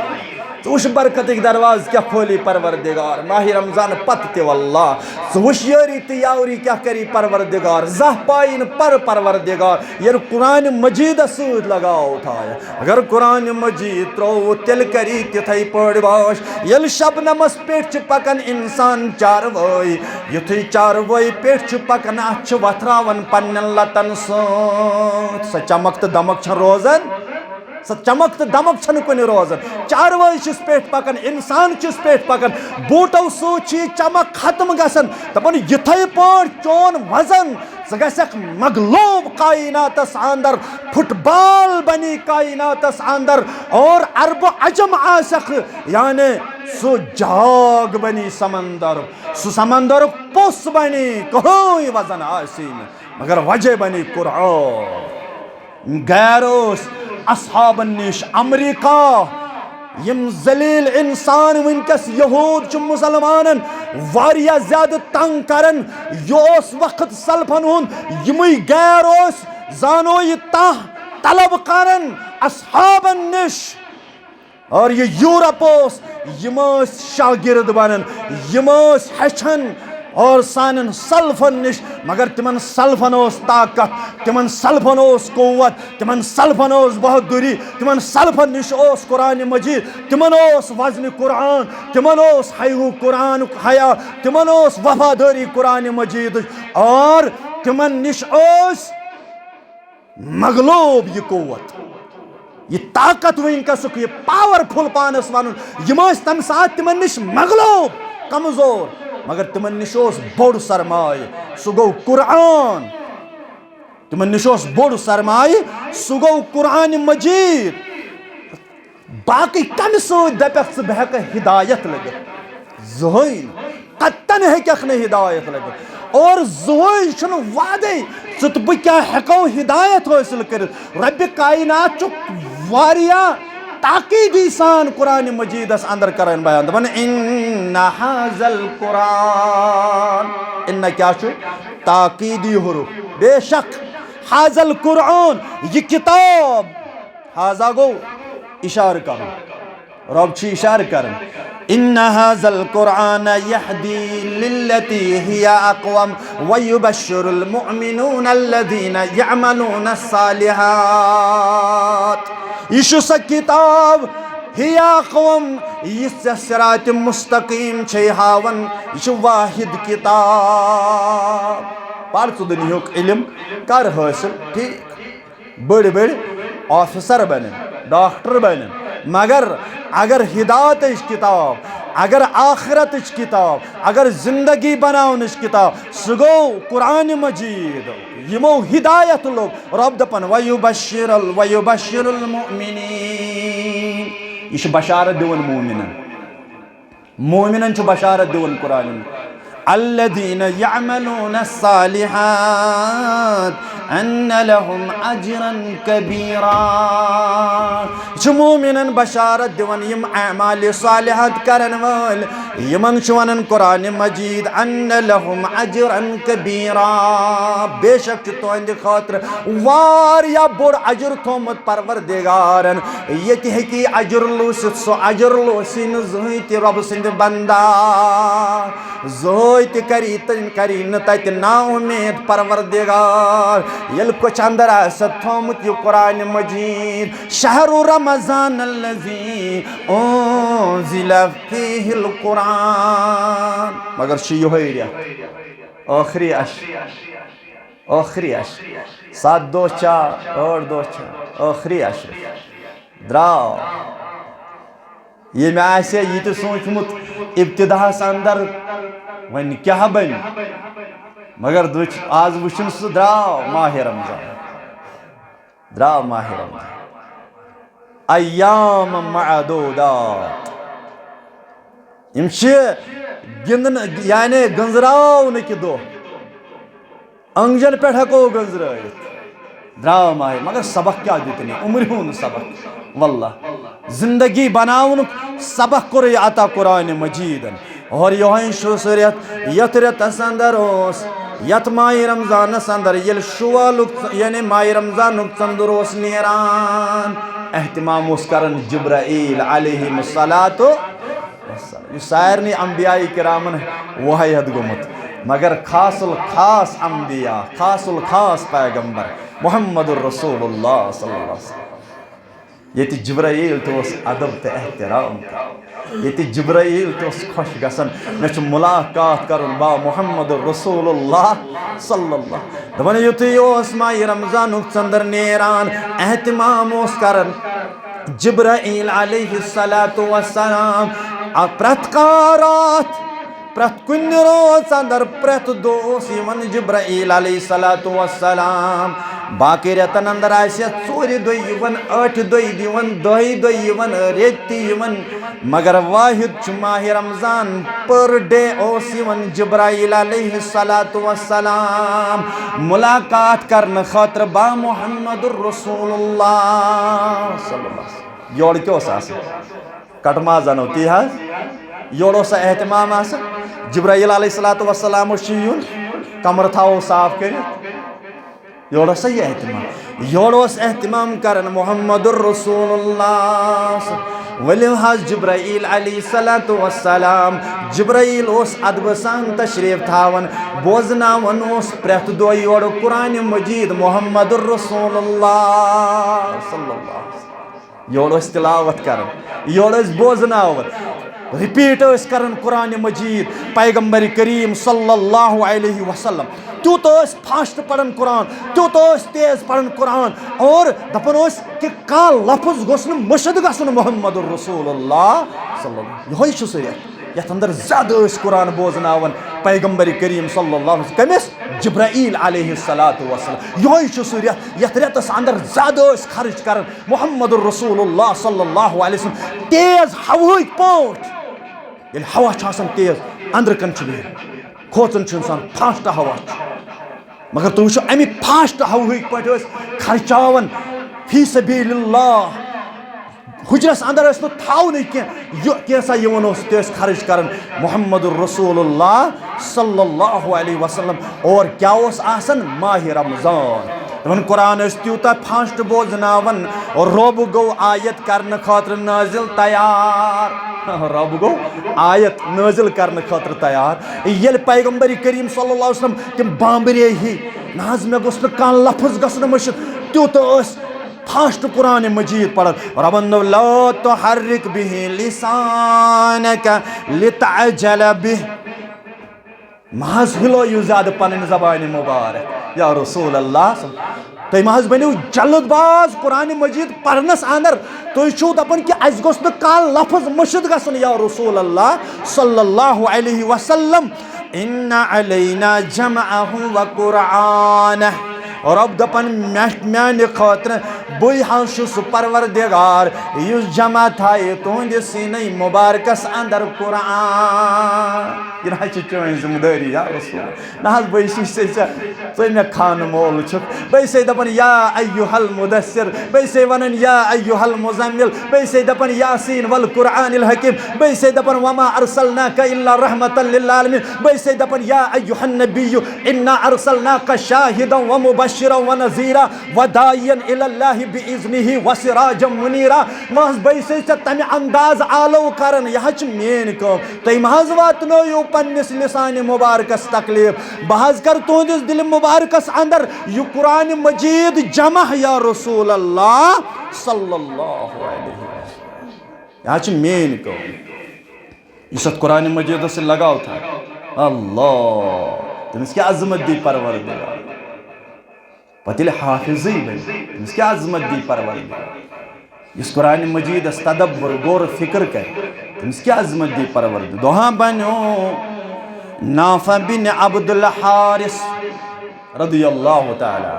तुश बरकत दरवाज क्या खोली परवरदिगार माह रमजान पत ते वल्लाह होशियारी तो यावरी क्या करी परवरदिगार जह पाइन पर परवरदिगार ये कुरान मजीद सूद लगाओ उठाया अगर कुरान मजीद त्रो तिल करी तिथै पड़वाश यल शबनमस पेट पकन इंसान चारवई युथै चारवई पेट पकन अच वथरावन पन्न लतन स चमक तो दमक छ रोजन स चमक तो दमक छन कुन रोजन चारवई छिस पेट पकन इंसान छिस पेट पकन बूटो सूची चमक खत्म गसन दपन यथै पर चोन वजन स गसक मगलूब कायनातस अंदर फुटबॉल बनी कायनातस अंदर और अरब अजम आसक यानी सो जाग बनी समंदर सु समंदर पोस बनी कोई वजन आसीन मगर वजह बनी कुरान गैरोस असहाबन निश अमरीका यम जलील इंसान वनकस यहूद मुसलमानन वारिया ज्यादा तंग करन योस वक्त सल्फन हुन यमई गैरोस जानो ये ताह तलब करन असहाबन निश और ये यूरोपोस यमस शागिर्द बनन यमस हछन और सानन सल्फन निश मगर तिमन सल्फन ओस ताकत तिमन सल्फन ओस कुव्वत तिमन सल्फन ओस बहादुरी तिमन सल्फन निश ओस कुरान मजीद तिमन ओस वजन कुरान तिमन ओस हयू कुरान हया तिमन ओस वफादारी कुरान मजीद और तिमन निश ओस मगलूब ये कुव्वत ये ताकत वनकस ये पावरफुल पानस वन यम तम सात तिमन निश मगलूब कमजोर मगर तिमन निश बोड़ सरमाय सह गो कुरान तिमन निश बोड़ सरमाय सह गो कुरान मजीद बाकी कम दपक बह हेक हिदायत लगित जहन कतन हेक न हिदायत लगित और जहन वादे तो बह क्या हेको हिदायत हासिल कर रब कायनात वारिया ताकीदी सान कुरान मजीदस अंदर करन बयान दपन इन्ना हाज़ल कुरान इन्ना क्या छु ताकीदी हुरूफ बेशक हाज़ल कुरान ये किताब हाज़ा गो इशार करो रब छि इशार करन इन्ना हाज़ल कुरान यहदी लिल्लती हिया अक़वम व युबश्शिरुल मुअमिनून अल्लज़ीना यअमलून अस्सालिहात यह स किताब हिया अक़वम यह सिरात मुस्तकीम छे हावन यह वाहिद किताब पढ़ दुनियुक इल्म कर हासिल ठीक बड़ बड़ ऑफिसर बन डॉक्टर बन मगर अगर हिदायत किताब अगर आखिरत किताब अगर जिंदगी बनावन किताब सह गो कुरान मजीद यमो हिदायत लोग रब दपन वयुबश्शिरुल मुमिनीन यह बशारत दिवन मोमिनन बशारत दिवन कुरान अल्लज़ीना यअमलून अस्सालिहात अन्न लहुम अजरन कबीरा मोमिनन बशारत दिवन यम अमाल सालिहात करन वल यमन वनन कुरान मजीद अन्न लहुम अजरन कबीरा बेशक तुंद खातर वारिया बोड़ अजर थोमत परवरदिगारन ये हेकी अजर लूसित सो अजर लूसी न जहीं ते रब सिंद बंदा जोत करी न तत ना उम्मीद परवरदिगार यल कुछ अंदर थोमुत यह कुरान मजीद शहरु रमज़ान अल्लज़ी उन्ज़िला फ़ीहिल कुरान मगर यह आखिरी अश 7 दोह 8 दोह आखिरी अश द्राव ये मे यह सोचमुत इब्तिदाहस अंदर वन क्या बन मगर आज वुचन सह द्राव माह रमज़ान अय्याम मअदूदात यम गिंदन यानी गंजराव न कि दो अंगजन पे हको गंजरायत द्राव माह मगर सबक क्या दित उम्र हुन सबक वल्लाह जिंदगी बनावन सबक कोर अता कुरान मजीदन और यह रेत यथ रेतस अंदर यथ माह रमज़ानस अंदर ये शुवाल यानी माह रमज़ान चंदर नेरान एहतमाम करन जिब्राईल अलैहिस्सलातु वस्सलाम सारनी अम्बिया किरामन वहयत गोमुत मगर खासुल खास अम्बिया खासुल खास पैगंबर मुहम्मदुर रसूलुल्लाह सल्लल्लाहु अलैहि वसल्लम ये जिब्राईल तो अदब तो एहतराम ये जिब्राईल तो खुश गसन मे मुलाकात करुन बा मुहम्मदुर रसूलुल्लाह सल्लल्लाहु दपन युथी माह रमज़ान चंदर नेरान एहतमाम करन जिब्राईल अलैहिस्सलातु वस्सलाम प्रत रात प्रत कुन रोज अंदर प्रत दोस यमन जिब्राईल अलैहिस्सलातु वस्सलाम बाकी रेतन अंदर चोर दोह 8 दोह दिवन 10 दोह रेत मगर वाहिद माह रमज़ान पर डे जिब्राईल अलैहिस्सलातु वस्सलाम मुलाकात करने खातर बा मुहम्मदुर रसूलुल्लाह सल्लल्लाहु अलैहि वसल्लम योड़ क्या कटमाज अनो ती योड़ एहतमाम जिब्राईल अलैहिस्सलातु वस्सलाम यून कमर थाओ साफ कर योड़ यह एहतमाम योड़ एहतमाम करन मुहम्मदुर रसूलुल्लाह वलिम जिब्राईल अलैहिस्सलातु वस्सलाम जिब्राईल अदब सान तशरीफ थावन बोजनावन प्रेत दो योड़ कुरान मजीद मुहम्मदुर रसूलुल्लाह सल्लल्लाहु अलैहि वसल्लम योड़ तिलावत करन योड़ बोजनावन रिपीट करन कुरान मजीद पैगंबर करीम सल्लल्लाहु अलैहि वसल्लम त्यूत फास्ट पढ़न कुरान त्यूत तेज पढ़न कुरान और दपन कि कह लफ्ज गोस मुशद गसन मुहम्मदुर रसूलुल्लाह सल्लल्लाहु अलैहि वसल्लम यथ अंदर ज्यादा कुरान बोजनावन पैगंबर करीम सल्लल्लाहु अलैहि वसल्लम कमिस जिब्राईल अलैहिस्सलातु वस्सलाम यह यथ रेतस अंदर ज्यादा खर्च कर मुहम्मदुर रसूलुल्लाह सल्लल्लाहु अलैहि वसल्लम तेज हवा पोट ये हवा तेज अंदर कन खोचन इंसान फास्ट हवा मगर तुम अमि फास्ट हवा पे खर्चावन फी सबीलिल्लाह हुजरस अंदर थाव कैसा वन खर्च कर मोहम्मद रसूलुल्लाह सल्लल्लाहु अलैहि वसल्लम। और क्या माह रमजान तमन कुरान तूत फास्ट बोजनावन और रब गो आयत करने खातिर नाजिल तैयार। रब गो आयत नाजिल करने खातिर तैयार। ये पैगम्बर करीम सल्लल्लाहु अलैहि वसल्लम तम बांबरे ही ना मे गोस कह लफ्ज गसन मुश्किल तूत फास्ट कुरान मजीद पढ़। रबन ला तुहर्रिक बिहि लिसानक लितअजल बिह महज हिलो ज्यादा पन ज़बान मुबारक या रसूल अल्लाह तुम महज बनो जल्दबाज कुरान मजीद पढ़नस अंदर तुम छो दपन कि अस गोस न कह लफ्ज मुश्किल गसन या रसूल अल्लाह सल्लल्लाहु अलैहि वसल्लम। इन्ना अलैना जमअहु व कुरानह और अब दपन म्यान खातर बह सह परवरदिगार युस जमा थाए तुंद सीन मुबारकस अंदर कुरान। यह चोन जिम्मेदारी या रसूल ना बे मे खान मोल बे दपन या अय्युहल मुदस्सिर बे वन या अय्युहल मुज़म्मिल बे दपन यासीन वल कुरानिल हकीम बे दपन वमा अरसलनाका इल्ला रहमतल लिल आलमीन बे दपन या अय्युहन नबिय्यु इन्ना अरसलनाका शाहिदन व मुबश्शिरन व नज़ीरा व दाइयन इलल्लाहि बिइज़्निहि व सिराजम मुनीरा। महज बे तमे अंदाज आलो करन यह मेन कम तुम महज वातनो पन्निस लिसान मुबारकस तकलीफ बह कर तुंदिस दिल मुबारकस अंदर यह कुरान मजीद जमा या रसूल अल्लाह सल्लल्लाहु अलैहि वसल्लम। यह मेन कम इस कुरान मजीद से लगाव था अल्लाह तमिस क्या अजमत दी परवरदिगार पतिल हाफिज़ बन तमिस क्या अजमत दी परवरदिगार। इस कुरान मजीद तदब्बर गौर फिक्र कर तमिस क्या अजमत दी परवरदिगार। दोहा बनो नाफा बिन अब्दुल हारिस रदियल्लाहु ताला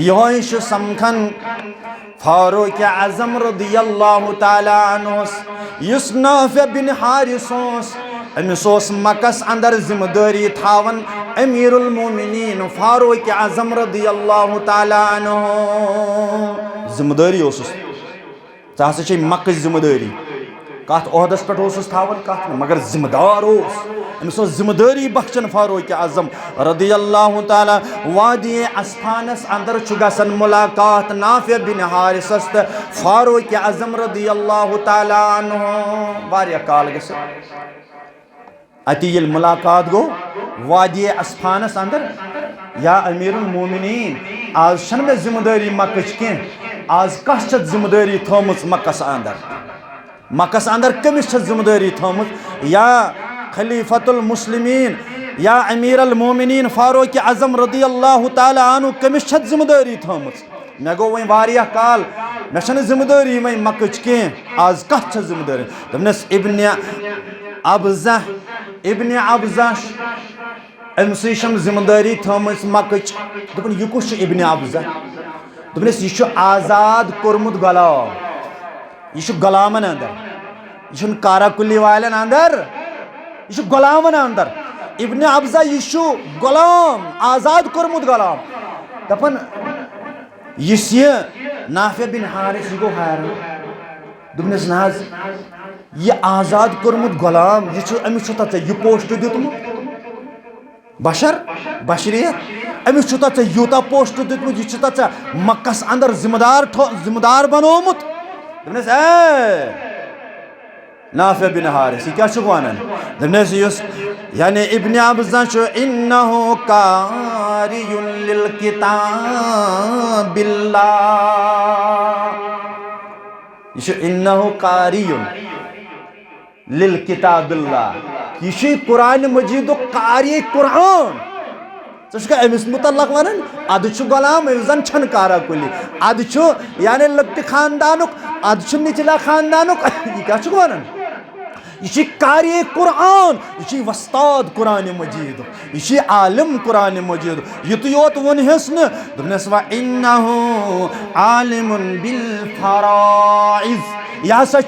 यह समखन फारूक आज़म रदियल्लाहु ताला अन्हु युस नाफा बिन हारिस अमिस मकस अंदर जिम्मेदारी थावन अमीरुल मोमिनीन फारूक आज़म रदियल्लाहु ताला अन्हु जिम्मेदारी चे मकस जिम्मेदारी कत ओहदस पे थावन कत मगर जिम्मेदार अमिस जिम्मेदारी बख्शन फारूक आज़म रदियल्लाहु ताला वादी अस्फानस अंदर गसन मुलाकात नाफे बिन हारिसस तो फारूक आज़म रदियल्लाहु ताला अन्हु वारिया काल गस अति ये मुलाकात गो वादी अस्फानस अंदर या अमीरुल मोमिनीन आज छन मे जिम्मेदारी मकच कह आज कस जिम्मेदारी थोमुस मकस अंदर कमिस जिम्मेदारी थोमुस या खलीफतुल मुस्लिमीन या अमीरुल मोमिनीन फारूक आज़म रदियल्लाहु ताला अन्हु कमिस जिम्मेदारी थोमुस मे गो वही वारिया काल मे छन जिम्मेदारी वही मकच कह आज कस जिम्मेदारी दपनस इब्न अब्ज़ा अमस जिम्मेदारी थोम मकच दोपन यह कुछ इब्न अब्ज़ा दोपनस यह आज़ाद कोर्मुत गुलाम यह गुलामन अंदर यह काराकुली वालन अंदर यह गुलामन अंदर इब्न अब्ज़ा यह गुलाम आज़ाद कोर्मुत गुलाम दपन यह नाफे बिन हारिस गो हैरान दोपनस ना यह आज़ाद कोर्मुत गुलाम अमिस यह पोस्ट दितमुत बशरियत अमिस यूता पोस्ट दितमुत यह मक्कस अंदर जिम्मेदार बनोमुत दोपनस नाफे बिन हारिस क्या वन दोपनस यानी इब्न अब्ज़ा इन्नहु कारियुन लिल किताबिल्लाह यह इन्नहु कारियुन लिल किताबिल्लाह यह कुरान मजीद कारी कुरान अमिस मुतल्लक वन अद गुलाम जन छन कारा कुली अद यानी लकट खानदानुक अद निचला खानदानुक यह क्या वन यह कारी कुरान यह वस्ताद कुरान मजीद यह आलिम कुरान मजीद युत योत वनहस नस व इन्नहु आलिमुन बिल फराइज़ यह हसा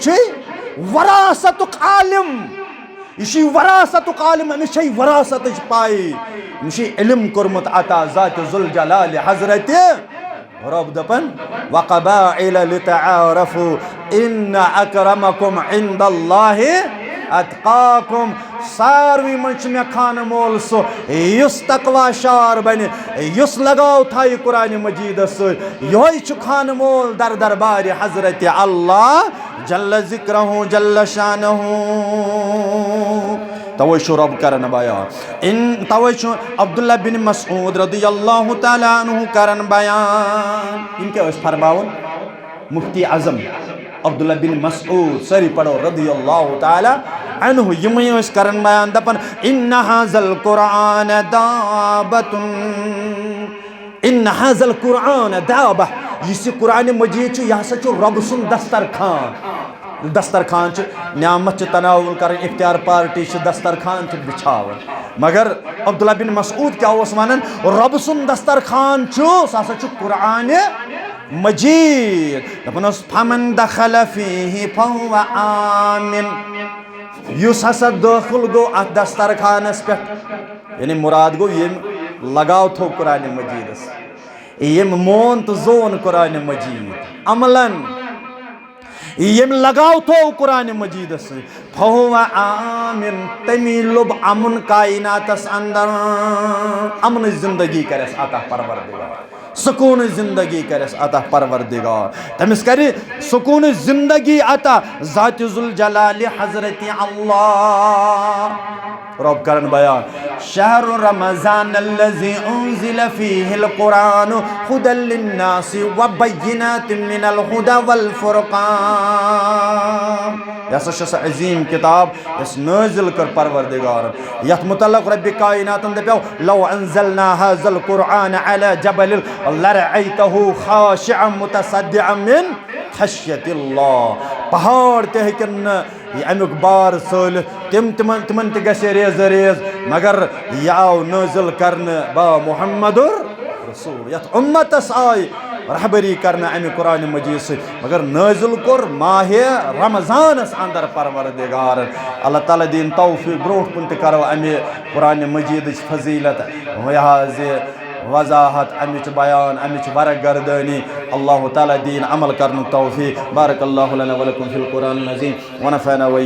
वरासतुक आलिम यह वरासतुक आलिम अमिस वरासत पाई अमिस इल्म कोर्मुत अता ज़ात ज़ुल जलाल हज़रत रब दपन वक़बाइल लितआरफू इन्न अकरमकुम इंदल्लाहि अत्काकुम। सारवी मंच में खान मोल सो युस तकवा शार बने युस लगाव थाई कुरान मजीद यही खान मोल दर दरबार हजरत अल्लाह जल्ल जिक्रहू जल्ल शानहू। तवै रब करन बयान इन तवै अब्दुल्ला बिन मसऊद रदियल्लाहु ताला अन्हु करन बयान। इनके फरमावन मुफ्ती आजम अब्दुल्ला बिन मसऊद सरी पढ़ो रदियल्लाहु ताला अन्हु यम करन बयान दपन इन्ना हाज़ल कुरान दाबतुन इन्ना हाज़ल कुरान दाबह। इस कुरान मजीद यह हसा रब सुन दस्तरखान। दस्तरखान न्यामत तनावुल कर इफ्तार पार्टी दस्तरखान बिछावन। मगर अब्दुल्ला बिन मसऊद क्या वन रब सुन दस्तरखान सह कुरान मजीद दपन फमन दखल फीहि फहुव आमिन। युस हसा दाखिल गो अत दस्तरखानस पे यानी मुराद गो ये लगाव थो कुरान मजीदस यम मोन तो जोन कुरान मजीद अमलन यम लगाव थो कुरान मजीदस फहुव आमिन तमी लुब अमुन कायनातस अंदर अमन जिंदगी करस अता परवरदिगार सुकून जिंदगी करस अता परवरदिगार तमिस करे सुकून जिंदगी अता ज़ात जुल जलाल हजरत अल्लाह। रब करन बयान शहर रमज़ान अल्लज़ी उन्ज़िल फ़ीहिल कुरान हुदल लिन्नासि व बय्यिनातिन मिनल हुदा वल फुरक़ान। यह अजीम किताब यस नाज़िल कर परवरदिगार यथ मुतल्लक़ रब्बि कायनातन दप्यो लौ अंज़लना हाज़ल कुरान अला जबल लरअयतहु खाशिअन मुतसद्दिअन मिन खश्यतिल्लाह। पहाड़ ते हकन अमुक बार सल तिमन ते रेज रेज मगर यह आव नाज़िल करने बा मुहम्मदुर रसूल यथ उम्मतस आय रहबरी करना अमि कुरान मजीद से मगर नाज़िल कोर माह रमज़ानस अंदर परवरदिगार। अल्लाह ताला दीन तौफीक ब्रोट कुन करो अमि कुरान मजीद फजीलत यहाज वजाहत अमिच बयान अमिच बरगर्दनी अल्लाह ताला दीन अमल करन तौफीक। बारकल्लाहु लना व लकुम फिल कुरानिल अज़ीम व नफ़अना व